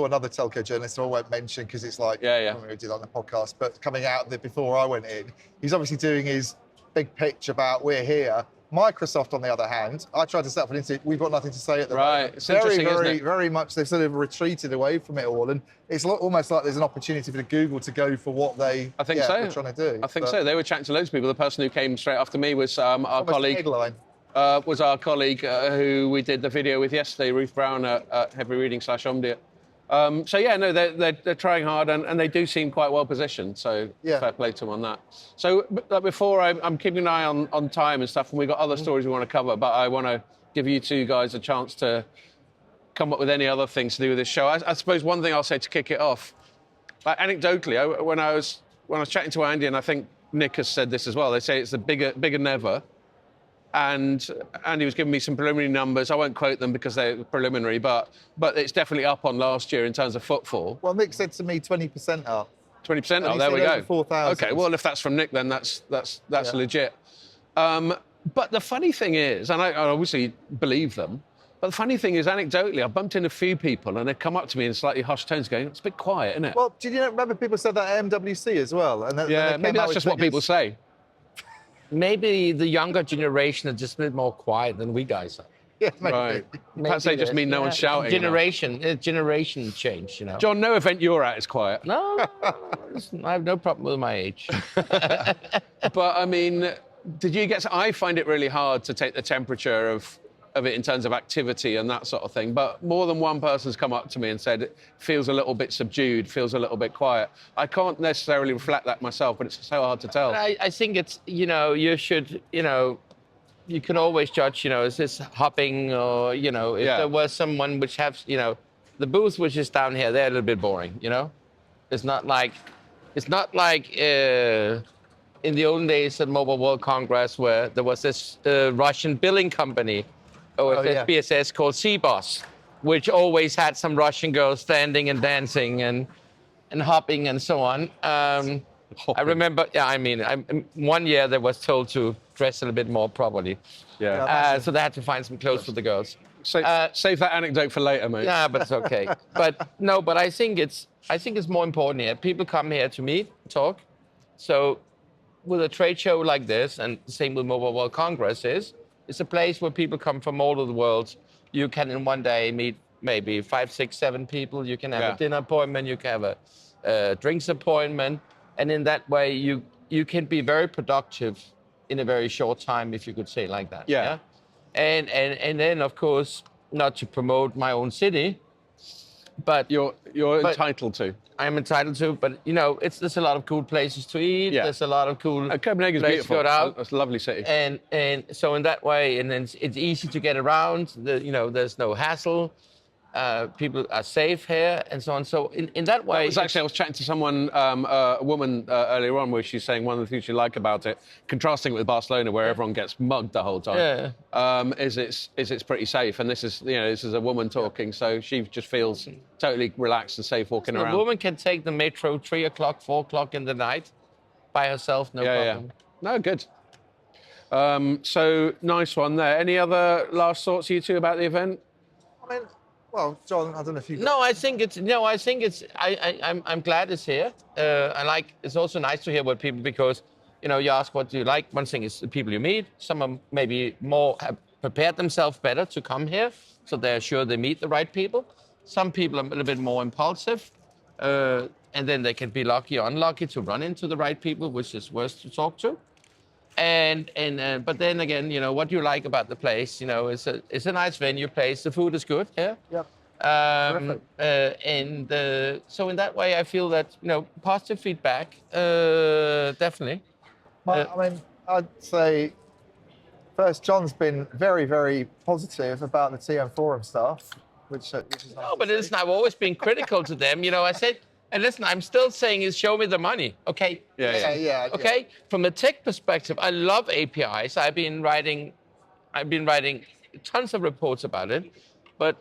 another telco journalist who I won't mention because it's like, I don't know who did that on the podcast, but coming out before I went in, he's obviously doing his big pitch about we're here. Microsoft, on the other hand, I tried to set up an interview. We've got nothing to say at the moment. It's interesting, isn't it? Very much they've sort of retreated away from it all, and it's almost like there's an opportunity for Google to go for what they're trying to do. I think so. They were chatting to loads of people. The person who came straight after me was our colleague. Who we did the video with yesterday, Ruth Brown at Heavy Reading /Omdia. They're trying hard and they do seem quite well positioned. So fair play to them on that. So before I'm keeping an eye on time and stuff, and we've got other stories we want to cover, but I want to give you two guys a chance to come up with any other things to do with this show. I suppose one thing I'll say to kick it off, like anecdotally, when I was chatting to Andy, and I think Nick has said this as well, they say it's the bigger than ever. And Andy was giving me some preliminary numbers. I won't quote them because they're preliminary, but it's definitely up on last year in terms of footfall. Well, Nick said to me 20% up. 20% up, there we go. 4,000. Okay, well, if that's from Nick, then that's legit. But the funny thing is, and I obviously believe them, but the funny thing is, anecdotally, I bumped into a few people and they've come up to me in slightly hushed tones going, it's a bit quiet, isn't it? Well, did you remember people said that at MWC as well? And maybe that's just what people say. Maybe the younger generation are just a bit more quiet than we guys are. Yeah, maybe. Right. Perhaps they just mean no one's shouting. Generation change, John, no event you're at is quiet. No, I have no problem with my age. But, I mean, I find it really hard to take the temperature of it in terms of activity and that sort of thing. But more than one person's come up to me and said it feels a little bit subdued, feels a little bit quiet. I can't necessarily reflect that myself, but it's so hard to tell. I think it's, you should, you can always judge, is this hopping or, if there was someone which has, the booth which is down here, they're a little bit boring, It's not like in the olden days at Mobile World Congress where there was this Russian billing company, BSS, called CBOS, which always had some Russian girls standing and dancing and hopping and so on. I remember, one year they was told to dress a little bit more properly. So they had to find some clothes for the girls. Save that anecdote for later, mate. Yeah, but it's okay. But I think it's more important here. People come here to meet, talk. So with a trade show like this, and the same with Mobile World Congress it's a place where people come from all over the world. You can in one day meet maybe 5, 6, 7 people. You can have a dinner appointment. You can have drinks appointment, and in that way you can be very productive in a very short time, if you could say it like that. Yeah. And then of course, not to promote my own city, but You're entitled to. I'm entitled to. But you know, there's a lot of cool places to eat. Yeah. There's a lot of cool Copenhagen's places beautiful. to go out. It's a lovely city. And so in that way, and then it's easy to get around. There's no hassle. People are safe here, and so on. So in that way, I was chatting to someone, a woman earlier on, where she's saying one of the things she like about it, contrasting it with Barcelona, where everyone gets mugged the whole time. Is it's pretty safe, and this is a woman talking, so she just feels totally relaxed and safe walking around. A woman can take the metro 3 o'clock, 4 o'clock in the night by herself, no problem. No, good. So nice one there. Any other last thoughts, you two, about the event? I mean, well, John, I don't know if you. No, I think it's. I'm glad it's here. It's also nice to hear what people, because, you ask what do you like. One thing is the people you meet. Some of them maybe more have prepared themselves better to come here, so they're sure they meet the right people. Some people are a little bit more impulsive, and then they can be lucky or unlucky to run into the right people, which is worse to talk to. But then again, what do you like about the place? It's a nice venue place. The food is good. Yeah. Yep. So in that way, I feel that positive feedback, definitely. I mean, I'd say first, John's been very, very positive about the TM Forum stuff, which is nice. No, but listen, I've always been critical to them. I said, and listen, I'm still saying is show me the money. Okay. Yeah. Okay. From a tech perspective, I love APIs. I've been writing tons of reports about it. But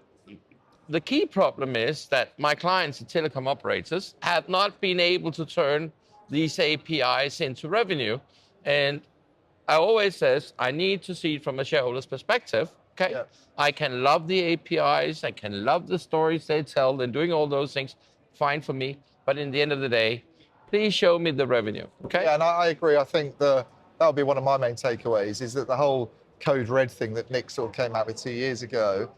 the key problem is that my clients, the telecom operators, have not been able to turn these APIs into revenue. And I always says, I need to see it from a shareholder's perspective. Okay. Yeah. I can love the APIs. I can love the stories they tell and doing all those things. Fine for me, but in the end of the day, please show me the revenue. Okay. Yeah, and I agree. I think that'll be one of my main takeaways, is that the whole code red thing that Nick sort of came out with 2 years ago,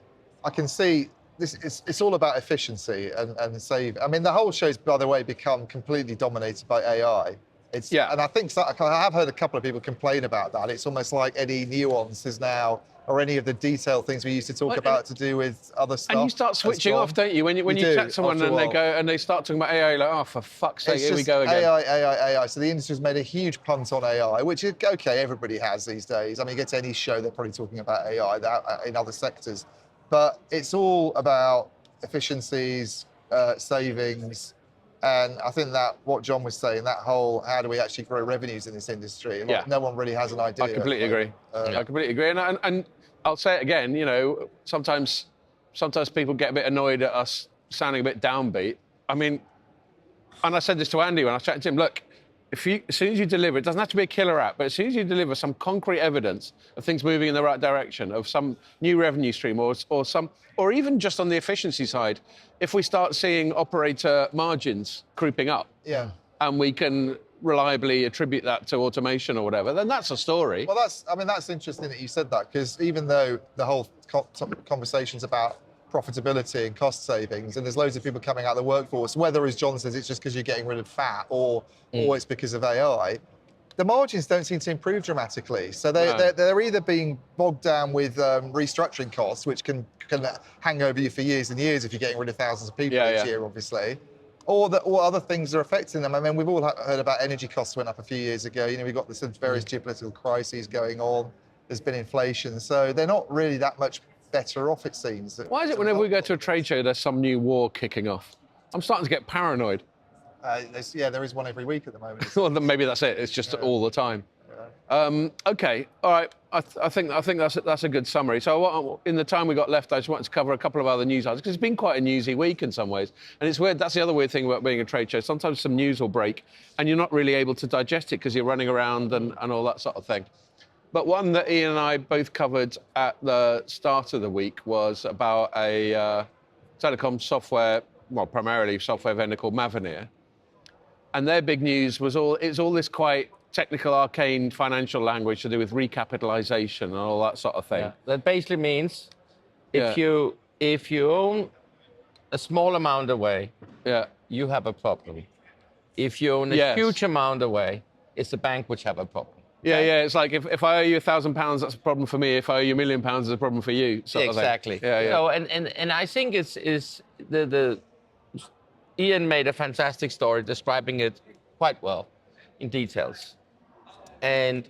I can see this. It's all about efficiency and save. I mean, the whole show's, by the way, become completely dominated by AI. And I think I have heard a couple of people complain about that. It's almost like any nuances now, or any of the detailed things we used to talk about to do with other stuff. And you start switching off, don't you? When you chat to someone and they start talking about AI, you're like, oh, for fuck's sake, here we go again. AI. So the industry's made a huge punt on AI, which is okay, everybody has these days. I mean, you get to any show, they're probably talking about AI in other sectors. But it's all about efficiencies, savings. And I think that what John was saying, that whole, how do we actually grow revenues in this industry? No one really has an idea. I completely agree. I completely agree. And I'll say it again, sometimes people get a bit annoyed at us sounding a bit downbeat. I mean, and I said this to Andy when I was chatting to him, look, as soon as you deliver, it doesn't have to be a killer app, but as soon as you deliver some concrete evidence of things moving in the right direction, of some new revenue stream or even just on the efficiency side, if we start seeing operator margins creeping up, and we can reliably attribute that to automation or whatever, then that's a story. Well, that's interesting that you said that, because even though the whole conversation's about profitability and cost savings, and there's loads of people coming out of the workforce, whether, as John says, it's just because you're getting rid of fat or it's because of AI, the margins don't seem to improve dramatically. So they're either being bogged down with restructuring costs, which can hang over you for years and years if you're getting rid of thousands of people each year, obviously, or other things are affecting them. I mean, we've all heard about energy costs went up a few years ago. We've got this various geopolitical crises going on. There's been inflation, so they're not really that much better off, it seems. Why is it whenever we go to a trade show, there's some new war kicking off? I'm starting to get paranoid. There is one every week at the moment. Well, then maybe that's it. It's just all the time. Okay, all right. I think that's a good summary. So in the time we got left, I just wanted to cover a couple of other news items, because it's been quite a newsy week in some ways. And it's weird. That's the other weird thing about being a trade show. Sometimes some news will break, and you're not really able to digest it because you're running around and all that sort of thing. But one that Ian and I both covered at the start of the week was about a telecom software, well, primarily software vendor called Mavenir. And their big news was all this quite technical, arcane financial language to do with recapitalization and all that sort of thing. Yeah. That basically means if you own a small amount away, you have a problem. If you own a Yes. huge amount away, it's the bank which have a problem. Yeah, okay? yeah. It's like if I owe you £1,000, that's a problem for me. If I owe you £1 million, it's a problem for you. Sort of thing. Exactly. Yeah, yeah. So and I think it's the Ian made a fantastic story describing it quite well in details. And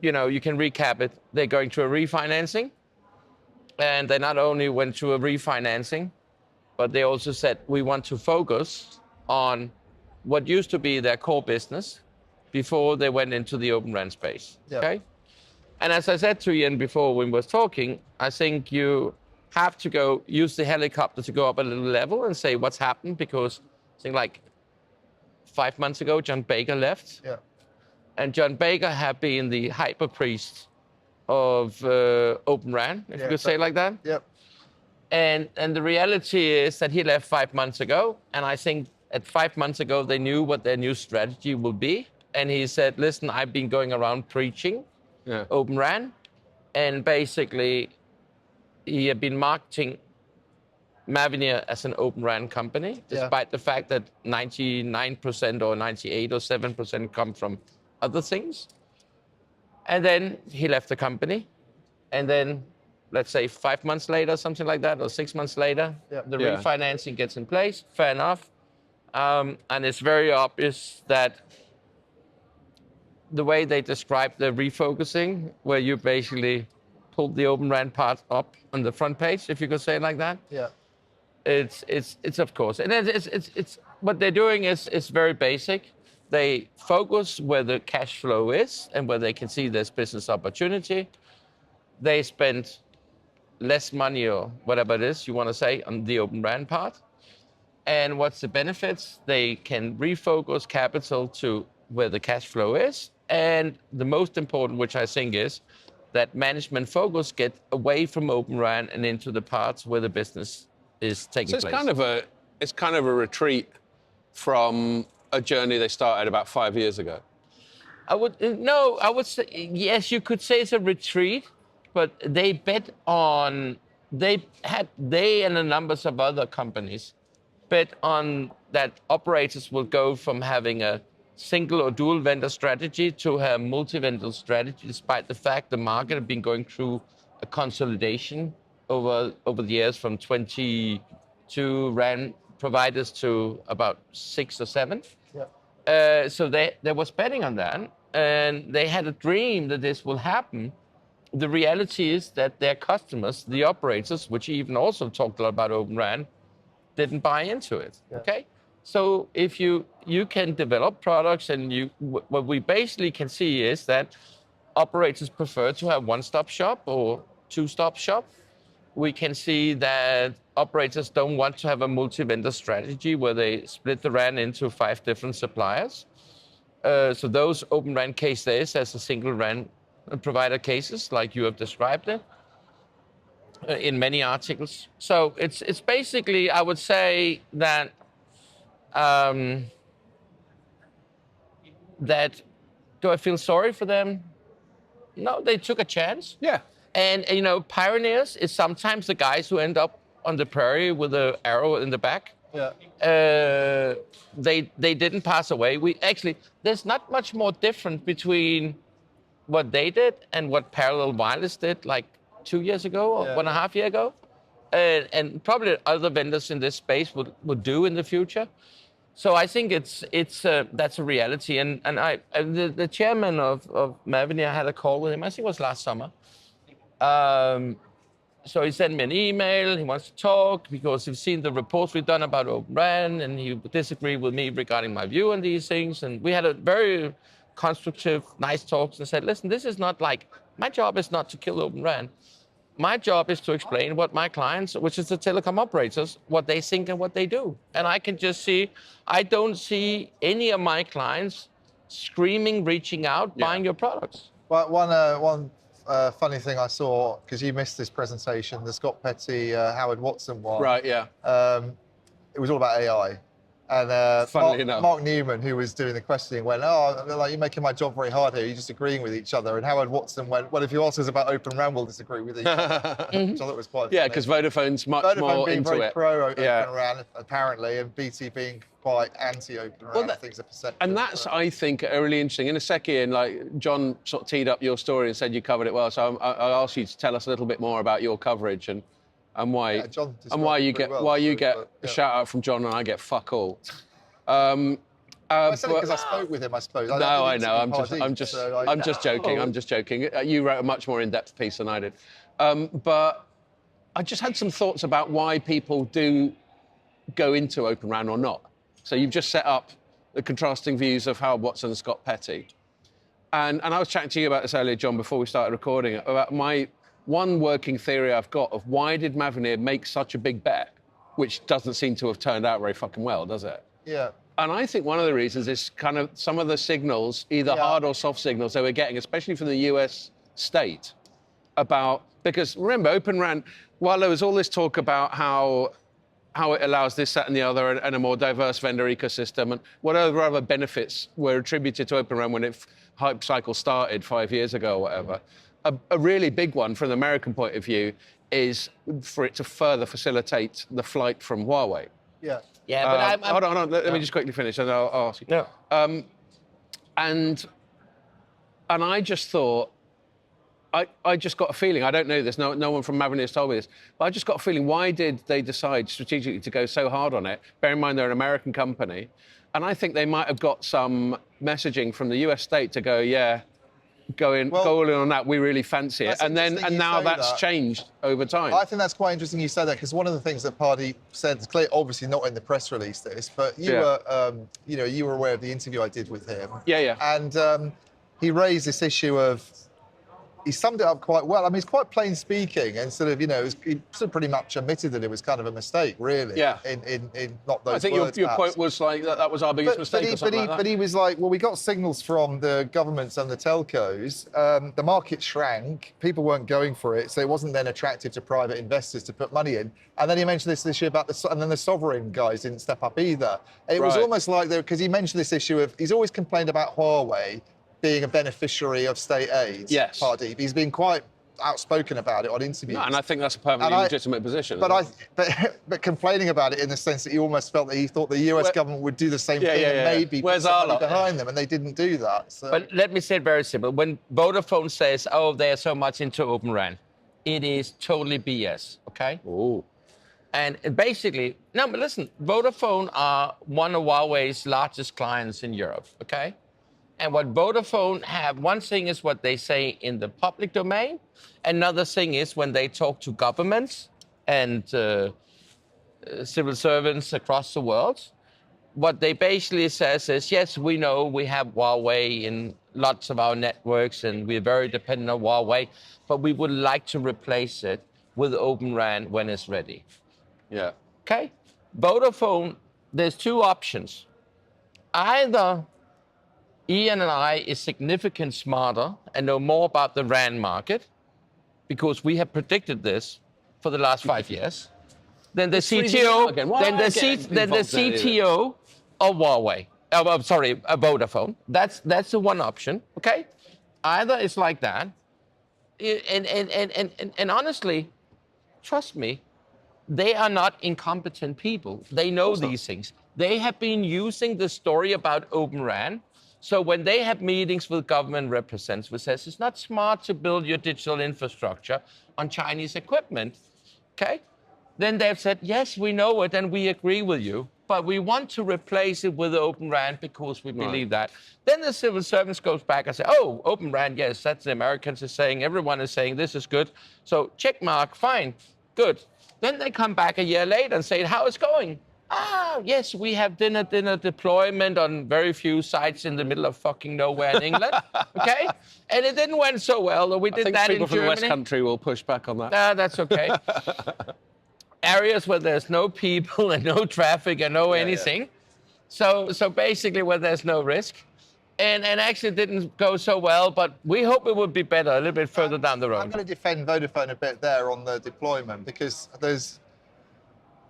you can recap it. They're going through a refinancing, and they not only went through a refinancing, but they also said we want to focus on what used to be their core business before they went into the Open RAN space. Yep. Okay. And as I said to Ian before when we was talking, I think you have to go use the helicopter to go up a little level and say what's happened, because I think like 5 months ago, John Baker left. Yeah. And John Baker had been the hyper priest of Open RAN, if you could say it like that. Yep. And the reality is that he left 5 months ago. And I think at 5 months ago, they knew what their new strategy would be. And he said, listen, I've been going around preaching Open RAN. And basically, he had been marketing Mavenir as an Open RAN company, despite the fact that 99% or 98 or 7% come from other things. And then he left the company. And then, let's say 5 months later, something like that, or 6 months later, the refinancing gets in place. Fair enough. And it's very obvious that the way they describe the refocusing, where you basically pulled the Open RAN part up on the front page, if you could say it like that. Yeah. It's of course, and it's what they're doing is very basic. They focus where the cash flow is and where they can see there's business opportunity. They spend less money or whatever it is you want to say on the Open RAN part. And what's the benefits? They can refocus capital to where the cash flow is. And the most important, which I think is that management focus get away from Open RAN and into the parts where the business is taking place. So it's kind of a retreat from a journey they started about 5 years ago. I would say yes, you could say it's a retreat, but they bet on they and a number of other companies bet on that operators will go from having a single or dual vendor strategy to a multi-vendor strategy, despite the fact the market has been going through a consolidation over the years from 22 RAN providers to about 6 or 7. Yeah. So they was betting on that, and they had a dream that this will happen. The reality is that their customers, the operators, which even also talked a lot about Open RAN, didn't buy into it. Yeah. Okay, so if you can develop products, and what we basically can see is that operators prefer to have one-stop shop or two-stop shop. We can see that operators don't want to have a multi-vendor strategy where they split the RAN into 5 different suppliers. So those Open RAN cases as a single RAN provider cases, like you have described it in many articles. So it's basically, I would say that that do I feel sorry for them? No, they took a chance. Yeah. And pioneers is sometimes the guys who end up on the prairie with an arrow in the back. Yeah. They didn't pass away. There's not much more different between what they did and what Parallel Wireless did like 2 years ago or 1.5 years ago. And probably other vendors in this space would do in the future. So I think that's a reality. And the chairman of Mavenir had a call with him, I think it was last summer. So he sent me an email. He wants to talk because he's seen the reports we've done about Open RAN, and he disagreed with me regarding my view on these things. And we had a very constructive, nice talks, and said, listen, this is not like, my job is not to kill Open RAN. My job is to explain what my clients, which is the telecom operators, what they think and what they do. And I can just see, I don't see any of my clients screaming, reaching out, buying your products. Well, one funny thing I saw, because you missed this presentation, the Scott Petty, Howard Watson one. Right, yeah. It was all about AI. And Funnily enough. Mark Newman, who was doing the questioning, went, "Oh, like, you're making my job very hard here. You're just agreeing with each other." And Howard Watson went, "Well, if you ask us about Open RAN, we'll disagree with each other." Which I thought was quite Yeah, funny. because Vodafone's much Vodafone more being into very it. pro Open Yeah. RAN, apparently, and BT being quite anti-Open RAN. Well, I think is a perception. And that's, I think, really interesting. In a second, like John sort of teed up your story and said you covered it well. So I'll ask you to tell us a little bit more about your coverage and why Yeah, John you described it get pretty well, a yeah. shout out from John and I get fuck all. I said it because I spoke with him, I suppose. No, I know. I'm I'm just joking. I'm just joking. You wrote a much more in-depth piece than I did. But I just had some thoughts about why people do go into Open RAN or not. So you've just set up the contrasting views of Howard Watson and Scott Petty. And I was chatting to you about this earlier, John, before we started recording, about my one working theory I've got of why did Mavenir make such a big bet, which doesn't seem to have turned out very fucking well, does it? Yeah. And I think one of the reasons is kind of some of the signals, either hard or soft signals they were getting, especially from the US state, because remember, Open RAN, while there was all this talk about how it allows this, that, and the other, and a more diverse vendor ecosystem, and whatever other benefits were attributed to Open RAN when its hype cycle started 5 years ago or whatever, a really big one from the American point of view is for it to further facilitate the flight from Huawei. Yeah. Yeah, but I'm hold on. Let me just quickly finish, and I'll ask you. No. And I just thought, I just got a feeling. I don't know this. No one from Mavenir has told me this, but I just got a feeling. Why did they decide strategically to go so hard on it? Bear in mind they're an American company, and I think they might have got some messaging from the US state to go, yeah, go all in on that. We really fancy it, and now that's changed over time. I think that's quite interesting you say that, because one of the things that Party said, obviously not in the press release, but you were aware of the interview I did with him. Yeah. And he raised this issue of. He summed it up quite well. I mean, he's quite plain speaking, and sort of, he sort of pretty much admitted that it was kind of a mistake, really. Yeah. In not those. I think words, your point was like that was our biggest mistake, or something like that. But he was like, well, we got signals from the governments and the telcos. The market shrank. People weren't going for it, so it wasn't then attractive to private investors to put money in. And then he mentioned this issue about and then the sovereign guys didn't step up either. It was almost like because he mentioned this issue of he's always complained about Huawei being a beneficiary of state aid. Yes. Party. He's been quite outspoken about it on interviews. No, and I think that's a perfectly legitimate position. But complaining about it in the sense that he almost felt that he thought the US government would do the same thing and maybe put some money behind them, and they didn't do that. So. But let me say it very simple. When Vodafone says, oh, they are so much into Open RAN, it is totally BS, okay? Ooh. And basically, no, but listen, Vodafone are one of Huawei's largest clients in Europe, okay? And what Vodafone have, one thing is what they say in the public domain. Another thing is when they talk to governments and civil servants across the world. What they basically says is, yes, we know we have Huawei in lots of our networks and we're very dependent on Huawei, but we would like to replace it with Open RAN when it's ready. Yeah. Okay? Vodafone, there's two options. Either Ian and I is significantly smarter and know more about the RAN market because we have predicted this for the last 5 years. Then the CTO, then the CTO of Huawei, Vodafone. That's the one option. Okay, either it's like that, and honestly, trust me, they are not incompetent people. They know these things. They have been using the story about Open RAN. So when they have meetings with government representatives, which says it's not smart to build your digital infrastructure on Chinese equipment, okay? Then they've said, yes, we know it and we agree with you, but we want to replace it with Open RAN because we believe that. Then the civil servants goes back and say, oh, Open RAN, yes, that's the Americans are saying, everyone is saying this is good. So check mark, fine, good. Then they come back a year later and say, how it's going? Ah, yes, we have dinner deployment on very few sites in the middle of fucking nowhere in England, okay? And it didn't went so well. We did that in Germany. People from the West Country will push back on that. That's okay. Areas where there's no people and no traffic and no anything. So basically where there's no risk. And actually didn't go so well, but we hope it would be better a little bit further down the road. I'm going to defend Vodafone a bit there on the deployment because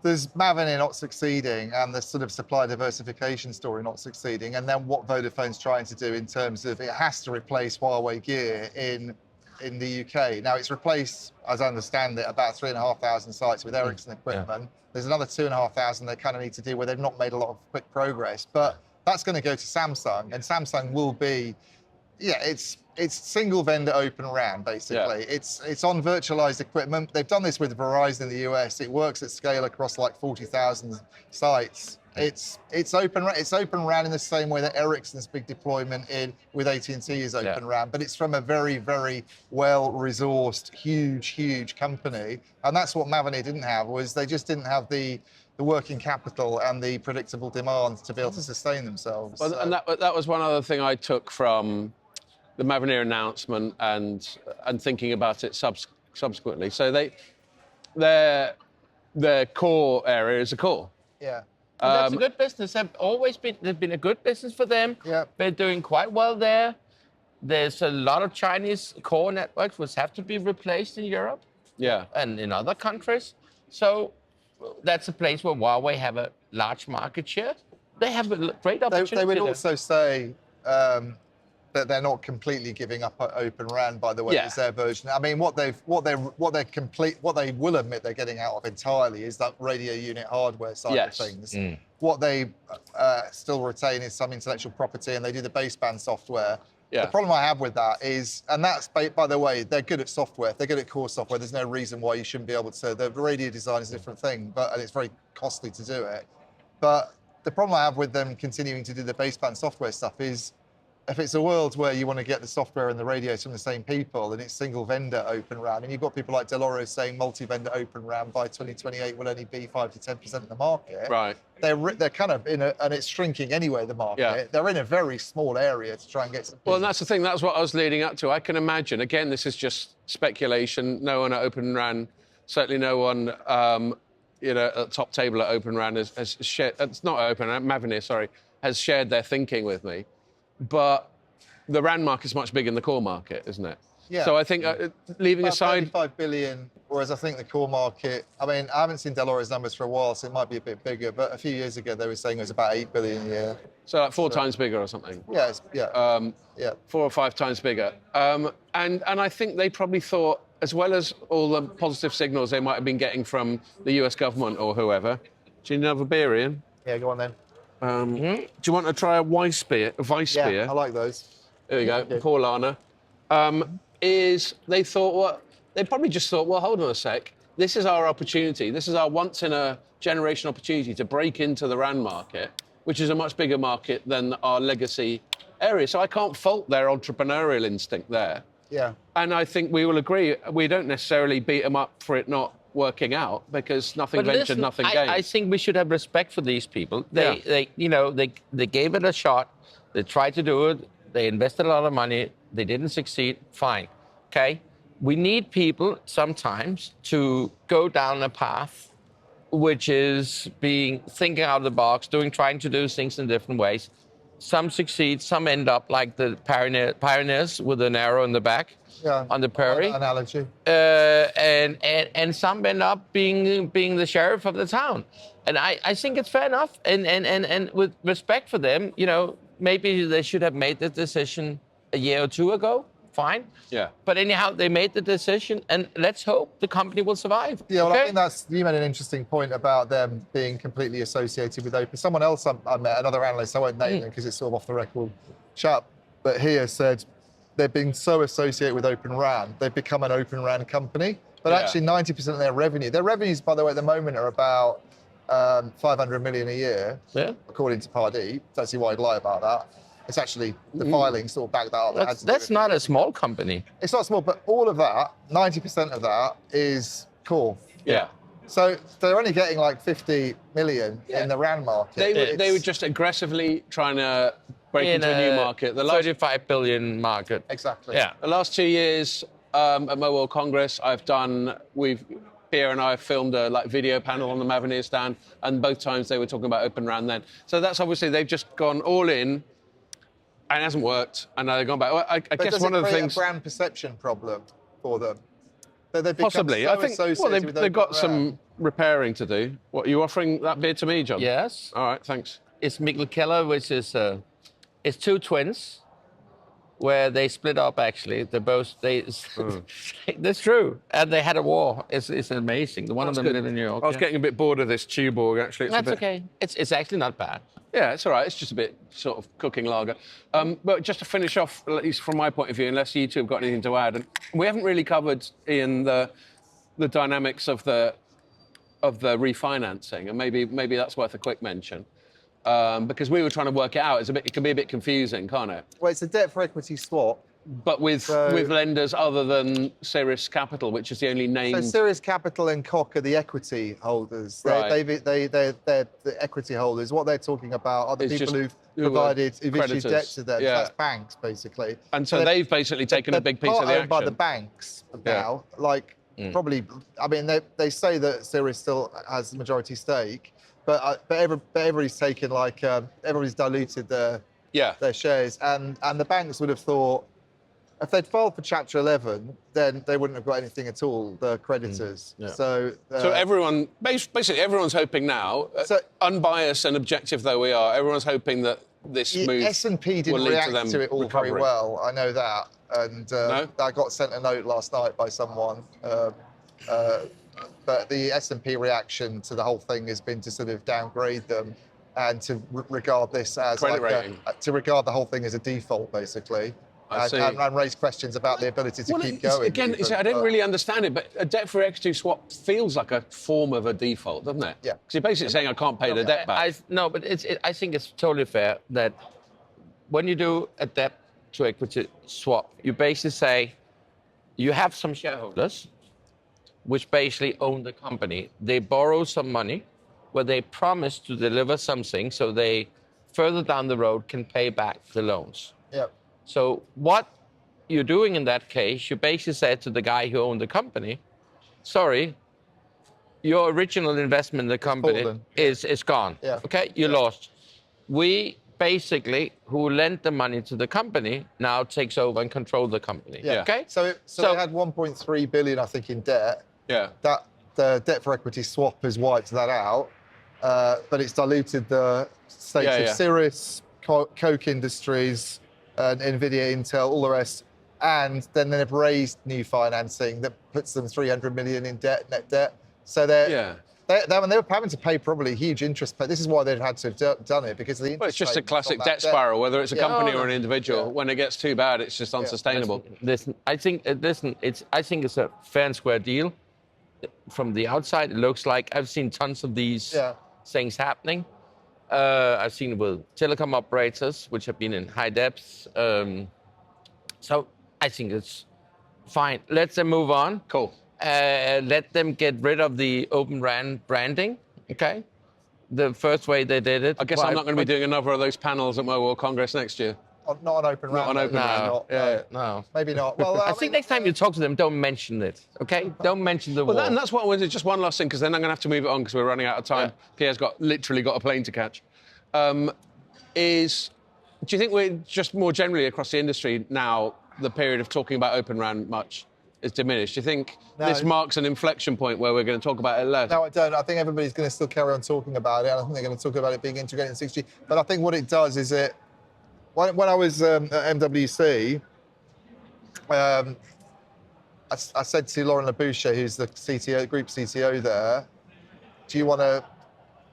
there's Mavenir not succeeding and the sort of supply diversification story not succeeding, and then what Vodafone's trying to do in terms of it has to replace Huawei gear in the UK. Now it's replaced, as I understand it, about 3,500 sites with Ericsson equipment. There's another 2,500 they kind of need to do where they've not made a lot of quick progress, but that's going to go to Samsung, and Samsung will be, it's single vendor Open RAN basically. Yeah. It's on virtualized equipment. They've done this with Verizon in the US. It works at scale across like 40,000 sites. It's Open RAN in the same way that Ericsson's big deployment with AT&T is Open RAN, but it's from a very, very well-resourced, huge company. And that's what Mavenir didn't have, was they just didn't have the working capital and the predictable demand to be able to sustain themselves. Well, and that was one other thing I took from the Mavenir announcement and thinking about it subsequently. So their core area is a core. Yeah. That's a good business. They've been a good business for them. Yeah. They're doing quite well there. There's a lot of Chinese core networks which have to be replaced in Europe. Yeah. And in other countries. So that's a place where Huawei have a large market share. They have a great opportunity. They would there. also say that they're not completely giving up Open RAN, by the way, is their version. I mean, what they will admit they're getting out of entirely is that radio unit hardware side of things. What they still retain is some intellectual property, and they do the baseband software. Yeah. The problem I have with that is, and that's, by the way, they're good at software. They're good at core software. There's no reason why you shouldn't be able to. The radio design is a different thing, and it's very costly to do it. But the problem I have with them continuing to do the baseband software stuff is, if it's a world where you want to get the software and the radios from the same people, and it's single vendor Open RAN, and you've got people like Deloro saying multi-vendor Open RAN by 2028 will only be 5 to 10% of the market. Right. They're kind of and it's shrinking anyway, the market. Yeah. They're in a very small area to try and get some. Well, and that's the thing. That's what I was leading up to. I can imagine. Again, this is just speculation. No one at Open RAN, certainly no one, at the top table at Open RAN has shared. It's not Open RAN, Mavenir, sorry, has shared their thinking with me. But the RAN market's much bigger than the core market, isn't it? Yeah. So I think, leaving about aside... 35 billion, whereas I think the core market, I mean, I haven't seen Deloro's numbers for a while, so it might be a bit bigger, but a few years ago they were saying it was about 8 billion a year. So like 4 times bigger or something? Yeah, yeah. 4 or 5 times bigger. And I think they probably thought, as well as all the positive signals they might have been getting from the US government or whoever, do you need another beer, Ian? Yeah, go on then. Do you want to try a Weiss beer? Yeah, I like those. There we go, Paul Lana. They thought, they probably just thought, well, hold on a sec. This is our opportunity. This is our once-in-a-generation opportunity to break into the RAN market, which is a much bigger market than our legacy area. So I can't fault their entrepreneurial instinct there. Yeah. And I think we will agree, we don't necessarily beat them up for it not working out, because nothing ventured, nothing gained. I think we should have respect for these people. They gave it a shot. They tried to do it. They invested a lot of money. They didn't succeed. Fine. Okay. We need people sometimes to go down a path, which is thinking out of the box, trying to do things in different ways. Some succeed. Some end up like the pioneers with an arrow in the back on the prairie. Analogy. And some end up being the sheriff of the town. And I think it's fair enough. And with respect for them, maybe they should have made the decision a year or two ago. Fine. Yeah. But anyhow, they made the decision, and let's hope the company will survive. Yeah, well, okay? I think you made an interesting point about them being completely associated with Open. Someone else I met, another analyst, I won't name him because it's sort of off the record chap, but he has said they've been so associated with Open RAN, they've become an Open RAN company. But actually 90% of their revenues, by the way, at the moment are about 500 million a year, according to Pardee. Don't see why I'd lie about that. It's actually the filings sort of back that up. That's not a small company. It's not small, but all of that, 90% of that is core. Yeah. So they're only getting like 50 million in the RAN market. They were just aggressively trying to break into a new market. The 35 billion market. Exactly. Yeah. The last 2 years at Mobile World Congress, Pierre and I filmed a video panel on the Mavenir stand, and both times they were talking about Open RAN then. So that's obviously, they've just gone all in, and it hasn't worked, and now they've gone back. Well, I guess one of the things... Does it create a brand perception problem for them? They've become Possibly. so I think. Well, associated with they've got Open some repairing to do. What, are you offering that beer to me, John? Yes. All right, thanks. It's Mikkel Keller, which is it's two twins, where they split up. Actually, that's true, and they had a war. It's amazing. The one That's of them good. live in New York. I was yeah. getting a bit bored of this Tuborg, actually. It's a That's bit, okay. It's actually not bad. Yeah, it's all right. It's just a bit sort of cooking lager. But just to finish off, at least from my point of view, unless you two have got anything to add, and we haven't really covered, Ian, the dynamics of the refinancing, and maybe that's worth a quick mention. Because we were trying to work it out. It can be a bit confusing, can't it? Well, it's a debt for equity swap. But with lenders other than Sirius Capital, which is the only name. So Sirius Capital and Koch are the equity holders. Right. They're the equity holders. What they're talking about are the It's people just who've issued creditors. debt to them. Yeah. That's banks, basically. And so they've basically taken a big piece of the They're part owned by the action. banks now. Like, probably, I mean, they say that Sirius still has the majority stake, but everybody's taken, like, everybody's diluted their shares. And the banks would have thought, if they'd filed for Chapter 11, then they wouldn't have got anything at all, the creditors. So everyone, basically everyone's hoping now, unbiased and objective though we are, everyone's hoping that this move S&P didn't will lead react to them to it all very recovering. well. I know that. And I got sent a note last night by someone. But the S&P reaction to the whole thing has been to sort of downgrade them and to regard this as Credit rating. to regard the whole thing as a default, basically. And raise questions about the ability to keep going. Again, I didn't really understand it, but a debt for equity swap feels like a form of a default, doesn't it? Yeah. Because you're basically saying I can't pay the debt back. I think it's totally fair that when you do a debt to equity swap, you basically say you have some shareholders which basically own the company. They borrow some money where they promise to deliver something so they further down the road can pay back the loans. Yeah. So what you're doing in that case, you basically said to the guy who owned the company, sorry, your original investment in the company is gone. Yeah. Okay, you lost. We basically, who lent the money to the company, now takes over and control the company. Yeah. Okay? So they had 1.3 billion, I think, in debt. Yeah. That the debt for equity swap has wiped that out, but it's diluted the stakes of Sirius, Koch Industries, NVIDIA, Intel, all the rest. And then they've raised new financing that puts them 300 million in debt, net debt. So they were having to pay probably huge interest. But this is why they'd had to have done it, because the interest Well, it's just a payments on classic that debt spiral, whether it's a company or an individual. Yeah. When it gets too bad, it's just unsustainable. Listen, I think it's a fair and square deal. From the outside, it looks like I've seen tons of these things happening. I've seen with telecom operators, which have been in high depths. So I think it's fine. Let them move on. Cool. Let them get rid of the Open RAN branding, okay? The first way they did it. I guess I'm not going to be doing another of those panels at Mobile World Congress next year. Not on Open RAN. Not on Open RAN. No. Maybe not. Well, I think next time you talk to them, don't mention it, okay? Don't mention the war. And that's what I wanted. Just one last thing, because then I'm going to have to move it on because we're running out of time. Yeah. Pierre's literally got a plane to catch. Do you think we're just more generally across the industry now, the period of talking about Open RAN much is diminished? Do you think this marks an inflection point where we're going to talk about it less? No, I don't. I think everybody's going to still carry on talking about it. I think they're going to talk about it being integrated in 6G. But I think what it does is when I was at MWC, I said to Lauren Labouche, who's the CTO, group CTO there, do you want to...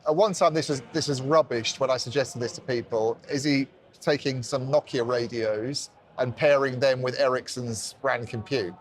At one time, this was rubbished when I suggested this to people. Is he taking some Nokia radios and pairing them with Ericsson's RAN compute?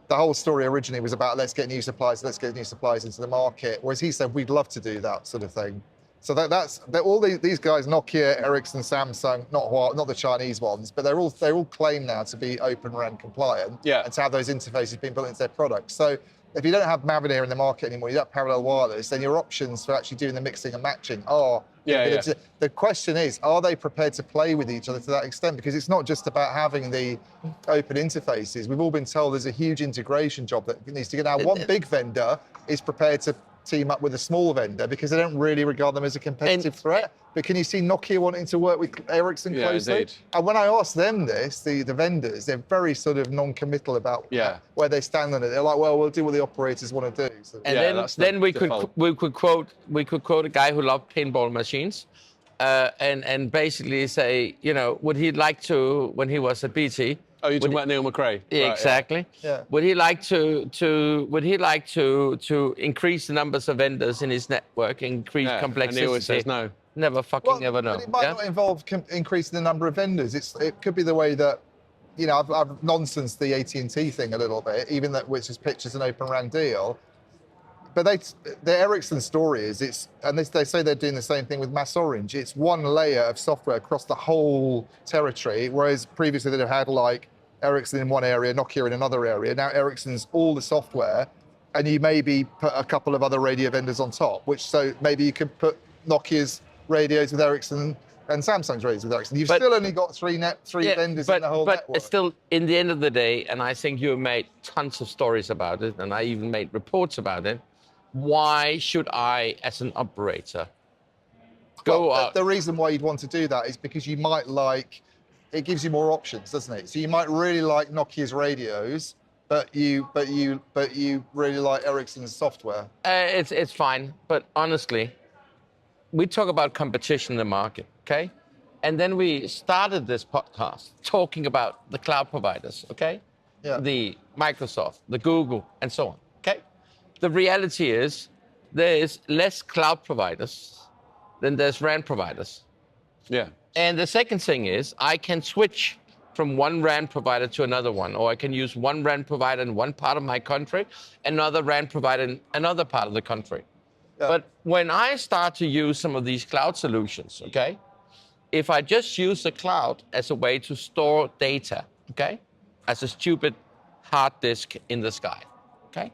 The whole story originally was about let's get new suppliers into the market, whereas he said we'd love to do that sort of thing. So that's all these guys, Nokia, Ericsson, Samsung, not the Chinese ones, but they all claim now to be Open RAN compliant and to have those interfaces being built into their products. So if you don't have Mavenir in the market anymore, you don't have parallel wireless, then your options for actually doing the mixing and matching are... The question is, are they prepared to play with each other to that extent? Because it's not just about having the open interfaces. We've all been told there's a huge integration job that needs to get... Now, one big vendor is prepared to team up with a small vendor because they don't really regard them as a competitive threat. But can you see Nokia wanting to work with Ericsson closely? Indeed. And when I ask them this, the vendors, they're very sort of non-committal about where they stand on it. They're like, well, we'll do what the operators want to do. So, And then we could quote a guy who loved paintball machines, and basically say, you know, would he like to, when he was at BT? Oh, you're talking about Neil McRae? Exactly. Yeah. Would he like to increase the numbers of vendors in his network, increase complexity? And he always says no. Never fucking never know. But it might not involve increasing the number of vendors. It could be the way that, you know, I've nonsense the AT&T thing a little bit, even that which is pitched as an Open RAN deal. But the Ericsson story is and they say they're doing the same thing with Mass Orange. It's one layer of software across the whole territory, whereas previously they'd have had like Ericsson in one area, Nokia in another area. Now Ericsson's all the software, and you maybe put a couple of other radio vendors on top, so maybe you could put Nokia's radios with Ericsson and Samsung's radios with Ericsson. You've still only got three vendors in the whole network. But still, in the end of the day, and I think you made tons of stories about it, and I even made reports about it, why should I, as an operator, go out? The reason why you'd want to do that is because you might it gives you more options, doesn't it? So you might really like Nokia's radios, but you really like Ericsson's software. It's fine, but honestly, we talk about competition in the market, okay? And then we started this podcast talking about the cloud providers, okay? Yeah. The Microsoft, the Google, and so on, okay? The reality is there is less cloud providers than there's RAN providers. Yeah. And the second thing is I can switch from one RAN provider to another one, or I can use one RAN provider in one part of my country, another RAN provider in another part of the country. Yeah. But when I start to use some of these cloud solutions, okay, if I just use the cloud as a way to store data, okay, as a stupid hard disk in the sky, okay,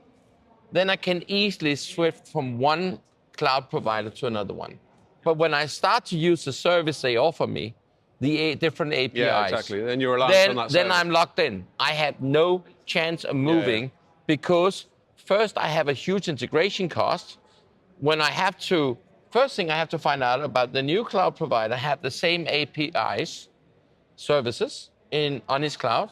then I can easily switch from one cloud provider to another one. But when I start to use the service they offer me, the different APIs, yeah, exactly. Then you're reliant on that then I'm locked in. I have no chance of moving because first I have a huge integration cost. When I have to, first thing I have to find out about the new cloud provider have the same APIs, services on his cloud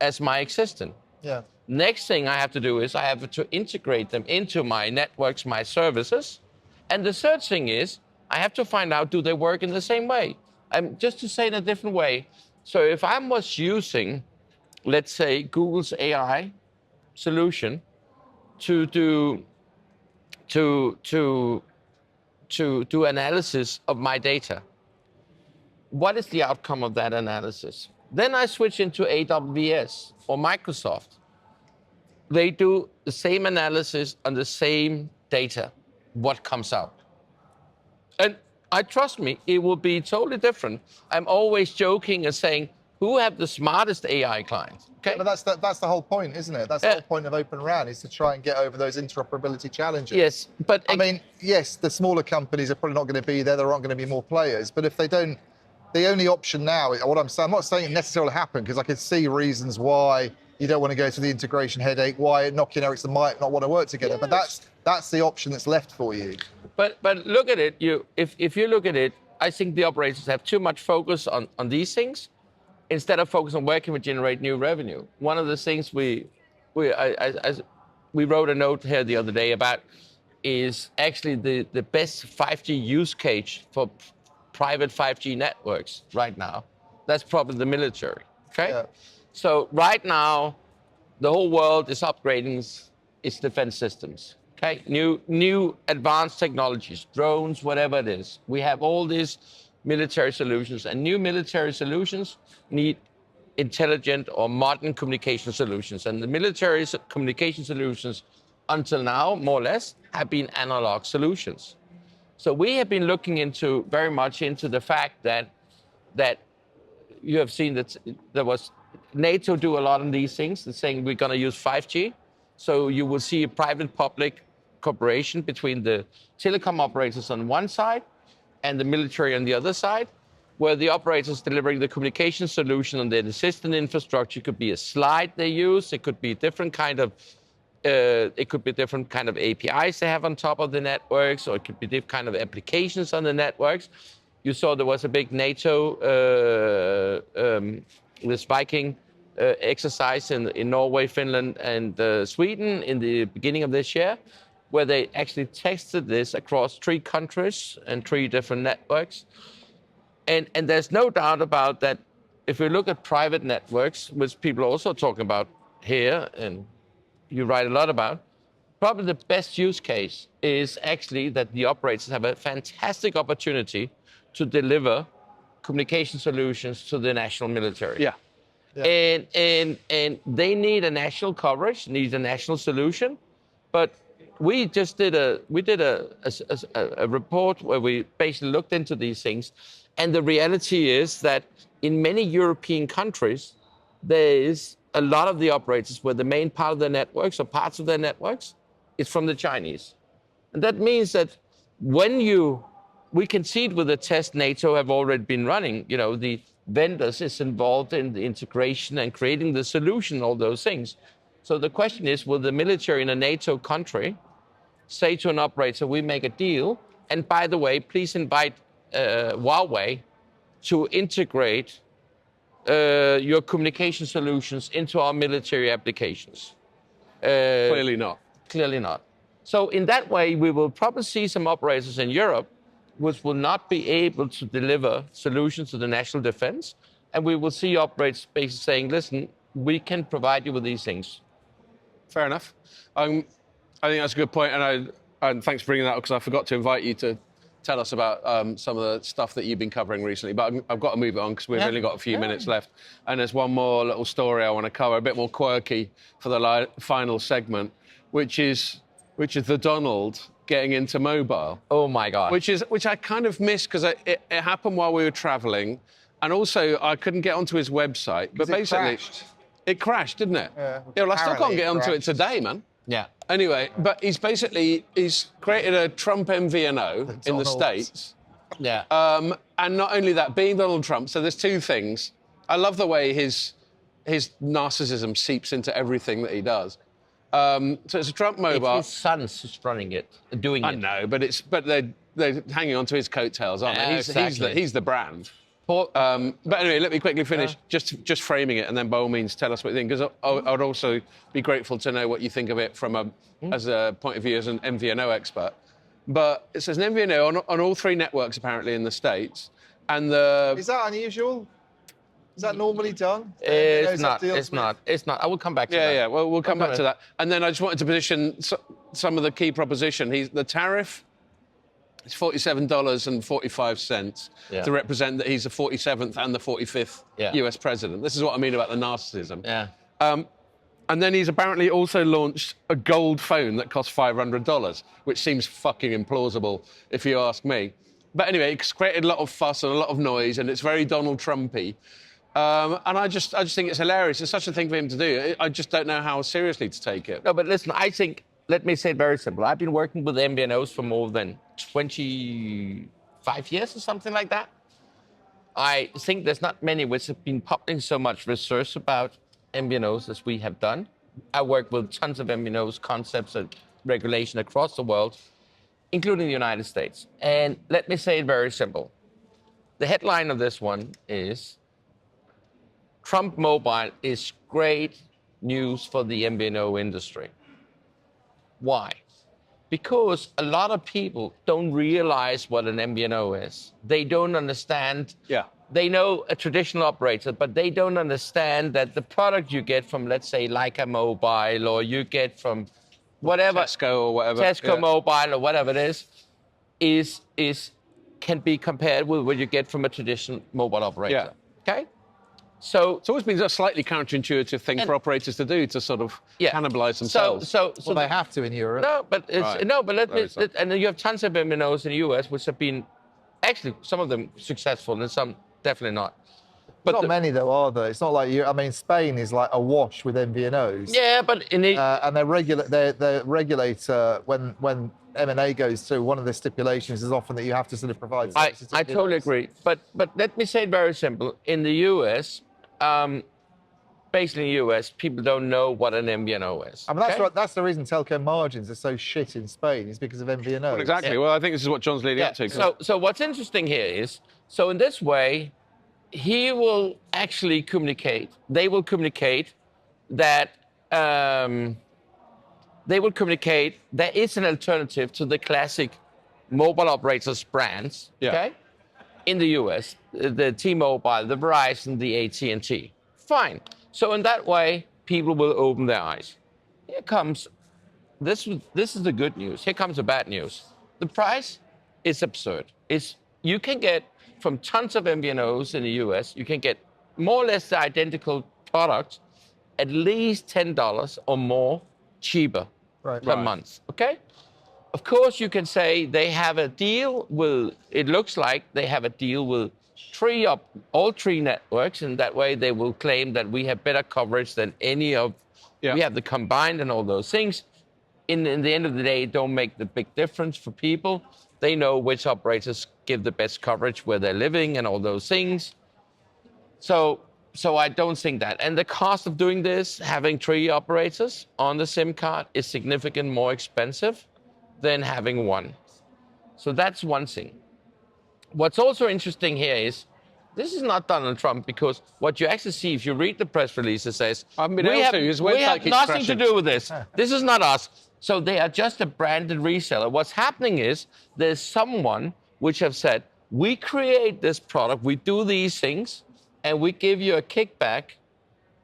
as my existing. Yeah. Next thing I have to do is I have to integrate them into my networks, my services. And the third thing is I have to find out, do they work in the same way? Just to say in a different way. So if I was using, let's say, Google's AI solution to do analysis of my data, what is the outcome of that analysis? Then I switch into AWS or Microsoft. They do the same analysis on the same data, what comes out. And trust me, it will be totally different. I'm always joking and saying, who have the smartest AI clients? Okay. But that's the whole point, isn't it? That's the whole point of Open RAN, is to try and get over those interoperability challenges. Yes, but I mean, yes, the smaller companies are probably not going to be there. There aren't going to be more players. But if they don't, the only option now, what I'm saying, I'm not saying it necessarily happened, because I can see reasons why you don't want to go to the integration headache, why Nokia and Ericsson might not want to work together. Yes. But that's the option that's left for you. But look at it. If you look at it, I think the operators have too much focus on these things instead of focus on where can we generate new revenue. One of the things we wrote a note here the other day about is actually the best 5G use case for private 5G networks right now. That's probably the military. Okay. Yeah. So right now, the whole world is upgrading its defense systems. Okay, new advanced technologies, drones, whatever it is. We have all these military solutions, and new military solutions need intelligent or modern communication solutions. And the military communication solutions, until now, more or less, have been analog solutions. So we have been looking very much into the fact that you have seen that there was NATO do a lot of these things. They're saying we're going to use 5G. So you will see a private-public cooperation between the telecom operators on one side and the military on the other side, where the operators delivering the communication solution on their existing infrastructure. It could be a slide they use. It could be different kind of It could be different kind of APIs they have on top of the networks, or it could be different kind of applications on the networks. You saw there was a big NATO, this Viking exercise in Norway, Finland, and Sweden in the beginning of this year, where they actually tested this across 3 countries and 3 different networks. And there's no doubt about that. If we look at private networks, which people are also talking about here, and you write a lot about, probably the best use case is actually that the operators have a fantastic opportunity to deliver communication solutions to the national military. Yeah. And they need a national coverage, need a national solution. But we just did a report where we basically looked into these things. And the reality is that in many European countries, there is a lot of the operators where the main part of their networks or parts of their networks is from the Chinese. And that means that when we can see it with the test NATO have already been running, the vendors is involved in the integration and creating the solution, all those things. So the question is, will the military in a NATO country say to an operator, we make a deal, and by the way, please invite Huawei to integrate your communication solutions into our military applications? Clearly not. Clearly not. So in that way, we will probably see some operators in Europe which will not be able to deliver solutions to the national defense. And we will see operators basically saying, listen, we can provide you with these things. Fair enough. I think that's a good point, and thanks for bringing that up, because I forgot to invite you to tell us about some of the stuff that you've been covering recently. But I've got to move it on because we've only got a few minutes left. And there's one more little story I want to cover, a bit more quirky for the final segment, which is the Donald getting into mobile. Oh my God! Which I kind of missed because it happened while we were travelling, and also I couldn't get onto his website. But basically, it crashed, didn't it? Yeah. Well, I still can't get onto it today, man. Yeah. Anyway, but he's created a Trump MVNO in the States. Yeah. And not only that, being Donald Trump, so there's 2 things. I love the way his narcissism seeps into everything that he does. So it's a Trump mobile. It's his sons who's running it, doing it. I know, but they're hanging on to his coattails, aren't they? Exactly. He's the brand. But anyway, let me quickly finish, just framing it, and then by all means tell us what you think, because I would also be grateful to know what you think of it from as a point of view as an MVNO expert. But it says an MVNO on all 3 networks apparently in the States, and Is that unusual? Is that normally done? It's not. I will come back to that. Yeah. Well, we'll come back to that. And then I just wanted to position some of the key proposition. The tariff. It's $47.45 to represent that he's the 47th and the 45th US president. This is what I mean about the narcissism. Yeah. And then he's apparently also launched a gold phone that costs $500, which seems fucking implausible if you ask me. But anyway, it's created a lot of fuss and a lot of noise, and it's very Donald Trumpy. And I just think it's hilarious. It's such a thing for him to do. I just don't know how seriously to take it. No, but listen, let me say it very simple. I've been working with MVNOs for more than 25 years or something like that. I think there's not many which have been publishing so much research about MVNOs as we have done. I work with tons of MVNOs, concepts and regulation across the world, including the United States. And let me say it very simple. The headline of this one is Trump Mobile is great news for the MVNO industry. Why? Because a lot of people don't realize what an MVNO is. They don't understand. Yeah. They know a traditional operator, but they don't understand that the product you get from, let's say, Leica Mobile, or you get from whatever. Tesco or whatever. Tesco Mobile or whatever it is can be compared with what you get from a traditional mobile operator. Yeah. Okay? So it's always been a slightly counterintuitive thing for operators to do, to sort of cannibalize themselves. So they have to in Europe. No, but and then you have tons of MNOs in the US which have been actually some of them successful and some definitely not. But not many though, are there? It's not like you. I mean, Spain is like awash with MVNOs. Yeah, but in it, and their regulator when M&A goes through, one of the stipulations is often that you have to sort of provide. I totally agree. But let me say it very simple. In the US, basically in the US, people don't know what an MVNO is. I mean, that's okay? right. That's the reason telco margins are so shit in Spain. Is because of MVNOs. Well, exactly. Yeah. Well, I think this is what John's leading up to. So what's interesting here is, so in this way, he will actually communicate. They will communicate that there is an alternative to the classic mobile operators brands. Yeah. Okay, in the US, the T-Mobile, the Verizon, the AT&T. Fine. So in that way, people will open their eyes. Here comes this is the good news. Here comes the bad news. The price is absurd. You can get from tons of MVNOs in the US, you can get more or less the identical product at least $10 or more cheaper per month. Okay? Of course, you can say they have a deal with, it looks like they have a deal with all three networks, and that way they will claim that we have better coverage than any of, we have the combined and all those things. In the end of the day, it don't make the big difference for people. They know which operators give the best coverage where they're living and all those things. So I don't think that. And the cost of doing this, having three operators on the SIM card, is significantly more expensive than having one. So that's one thing. What's also interesting here is, this is not Donald Trump, because what you actually see, if you read the press release, it says, we have nothing to do with this. This is not us. So they are just a branded reseller. What's happening is there's someone which have said, we create this product, we do these things, and we give you a kickback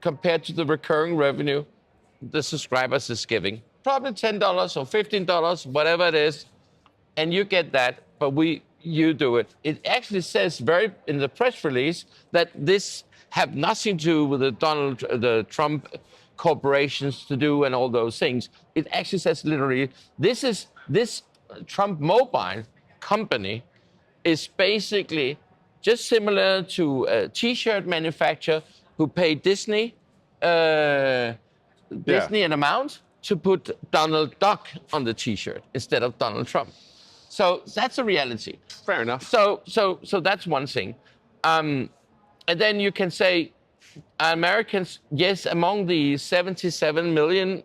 compared to the recurring revenue the subscribers is giving. Probably $10 or $15, whatever it is, and you get that, but you do it. It actually says in the press release that this have nothing to do with the Trump corporations to do and all those things. It actually says literally, this Trump mobile company is basically just similar to a T-shirt manufacturer who paid Disney an amount to put Donald Duck on the T-shirt instead of Donald Trump. So that's a reality. Fair enough. So that's one thing. And then you can say, Americans, yes, among the 77 million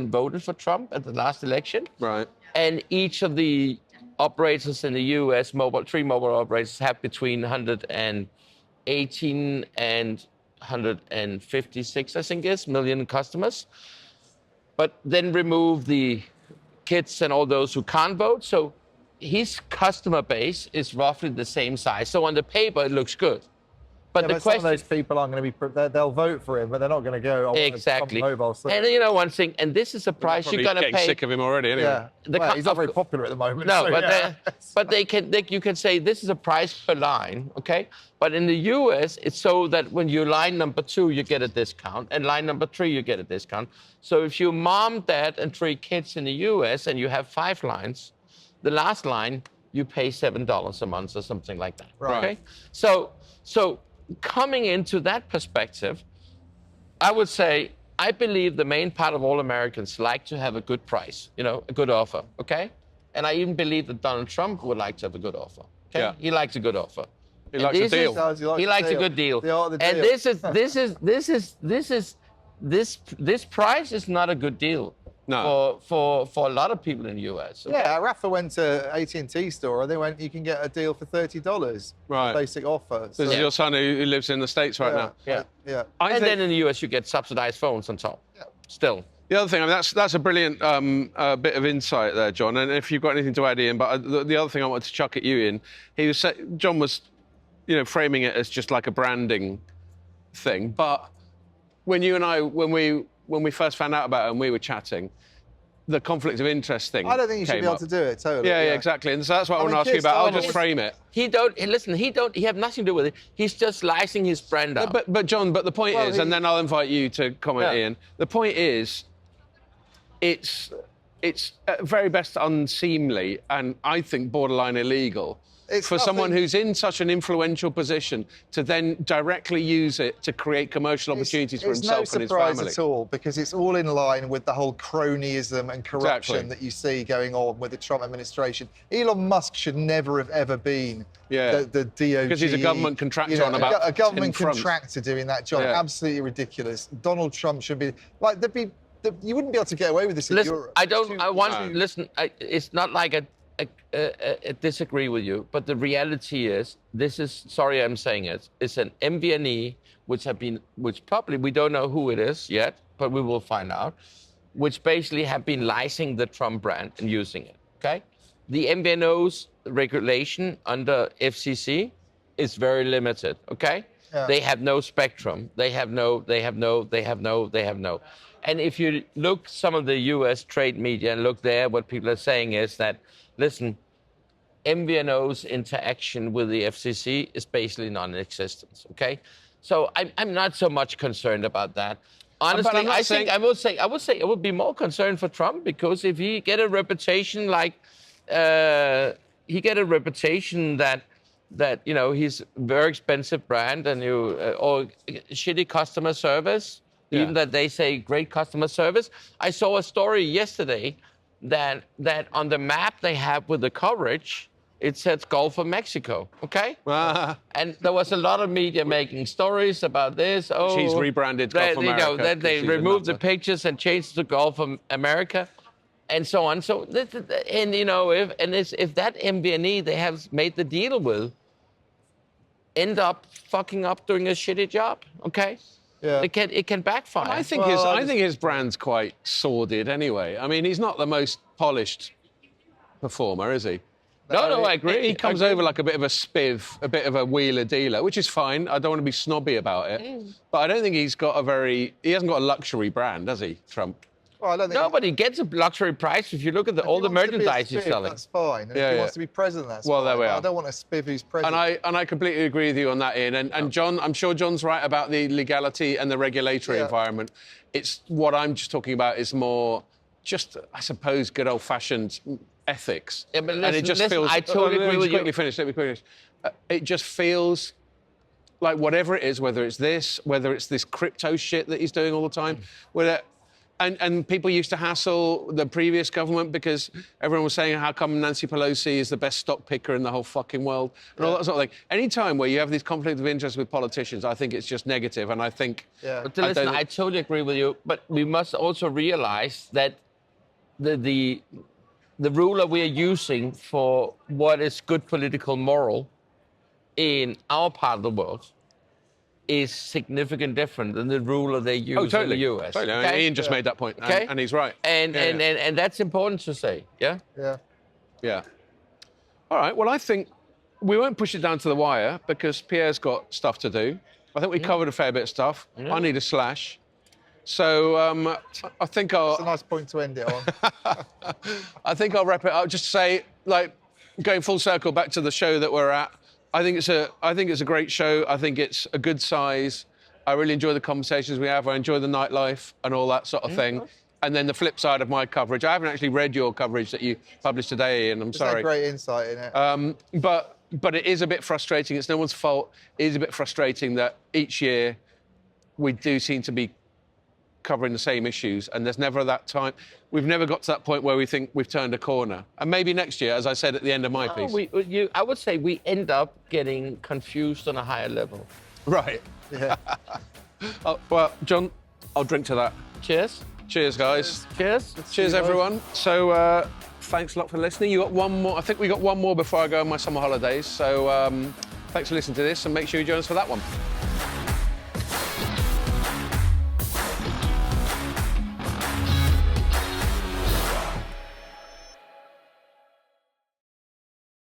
voted for Trump at the last election. Right. And each of the operators in the US, three mobile operators, have between 118 and 156, I think is, million customers. But then remove the kids and all those who can't vote. So his customer base is roughly the same size. So on the paper, it looks good. But the question, some of those people aren't going to be, they'll vote for him, but they're not going to go, exactly. Mobile. So. And you know one thing, and this is a price you're going to pay. Getting sick of him already, anyway. Yeah. He's not very popular at the moment. No, so, but you can say this is a price per line, okay? But in the US, it's so that when you line number 2, you get a discount, and line number 3, you get a discount. So if you're mom, dad, and 3 kids in the US, and you have 5 lines, the last line, you pay $7 a month or something like that, okay? So coming into that perspective, I would say, I believe the main part of all Americans like to have a good price, a good offer, okay? And I even believe that Donald Trump would like to have a good offer, okay? Yeah. He likes a good offer. He likes a deal. He likes a good deal. And this price is not a good deal. No. For a lot of people in the US. Okay? Yeah, Rafa went to AT&T store and they went, you can get a deal for $30. Right. Basic offer. This is your son who lives in the States right now. Yeah. And then in the US, you get subsidized phones on top. Yeah. Still. The other thing, I mean, that's a brilliant bit of insight there, John. And if you've got anything to add, Ian, but the other thing I wanted to chuck at you, Ian, John was, framing it as just like a branding thing. But when you and I, when we first found out about it and we were chatting, the conflict of interest thing. I don't think you should be able to do it, totally. Yeah, exactly. And so that's what I want to ask you about. I'll just frame it. He have nothing to do with it. He's just licensing his brand out. But John, the point is, and then I'll invite you to comment, Ian. The point is, it's at very best unseemly and I think borderline illegal It's for someone nothing- who's in such an influential position to then directly use it to create commercial opportunities for himself and his family. It's no surprise at all, because it's all in line with the whole cronyism and corruption Exactly. that you see going on with the Trump administration. Elon Musk should never have ever been the DOG. Because he's a government contractor on about a government 10 fronts. contractor doing that job. Yeah. Absolutely ridiculous. Donald Trump should be like you wouldn't be able to get away with this in Listen, Europe. I don't. I want. No. Listen, it's not like I disagree with you, but the reality is, this is. Sorry, I'm saying it. It's an MVNE which probably we don't know who it is yet, but we will find out. Which basically have been licensing the Trump brand and using it. Okay, the MVNO's regulation under FCC is very limited. Okay. Yeah. They have no spectrum. They have no. And if you look some of the US trade media and look there, what people are saying is that, listen, MVNO's interaction with the FCC is basically non-existent, okay? So I'm not so much concerned about that. Honestly, I would say I would be more concerned for Trump, because if he get a reputation like, that he's a very expensive brand and or shitty customer service, even that they say great customer service. I saw a story yesterday that on the map they have with the coverage, it says Gulf of Mexico, okay? And there was a lot of media making stories about this. Oh, She's rebranded Gulf America. That they removed the pictures and changed it to Gulf of America, and so on. So, if that MVNE they have made the deal with end up fucking up doing a shitty job, okay? Yeah. It can backfire. I think his brand's quite sordid anyway. I mean, he's not the most polished performer, is he? No, I agree. He comes over like a bit of a spiv, a bit of a wheeler dealer, which is fine. I don't want to be snobby about it. But I don't think he hasn't got a luxury brand, does he, Trump? Well, I don't think Nobody gets a luxury price if you look at all the merchandise he's selling. That's fine. And if he wants to be president, that's Well, fine. there we are. I don't want a spiv who's president. And I completely agree with you on that, Ian. And John, I'm sure John's right about the legality and the regulatory environment. It's what I'm just talking about is more just, I suppose, good old-fashioned ethics. Yeah, but and it just feels. I totally agree with you. Let me finish. It just feels like whatever it is, whether it's this crypto shit that he's doing all the time, and people used to hassle the previous government because everyone was saying how come Nancy Pelosi is the best stock picker in the whole fucking world and all that sort of thing. Any time where you have these conflicts of interest with politicians, I think it's just negative, and I think. Yeah. But listen, I totally agree with you, but we must also realize that the ruler we are using for what is good political moral in our part of the world is significantly different than the ruler they use in the US. Totally. I mean, Okay? Ian just made that point, Okay. and he's right. And that's important to say, yeah? Yeah. All right, well, I think we won't push it down to the wire because Pierre's got stuff to do. I think we covered a fair bit of stuff. I need a slash. So I think It's a nice point to end it on. I think I'll wrap it up. Just to say, like, going full circle back to the show that we're at. I think it's a great show. I think it's a good size. I really enjoy the conversations we have. I enjoy the nightlife and all that sort of thing. And then the flip side of my coverage. I haven't actually read your coverage that you published today, and I'm sorry. There's no great insight in it. But it is a bit frustrating. It's no one's fault. It is a bit frustrating that each year we do seem to be covering the same issues, and there's never that time. We've never got to that point where we think we've turned a corner. And maybe next year, as I said at the end of my piece. I would say we end up getting confused on a higher level. Right. Yeah. Well, John, I'll drink to that. Cheers. Cheers, guys. Cheers. Cheers, everyone. So, thanks a lot for listening. You got one more. I think we got one more before I go on my summer holidays. So, thanks for listening to this, and make sure you join us for that one.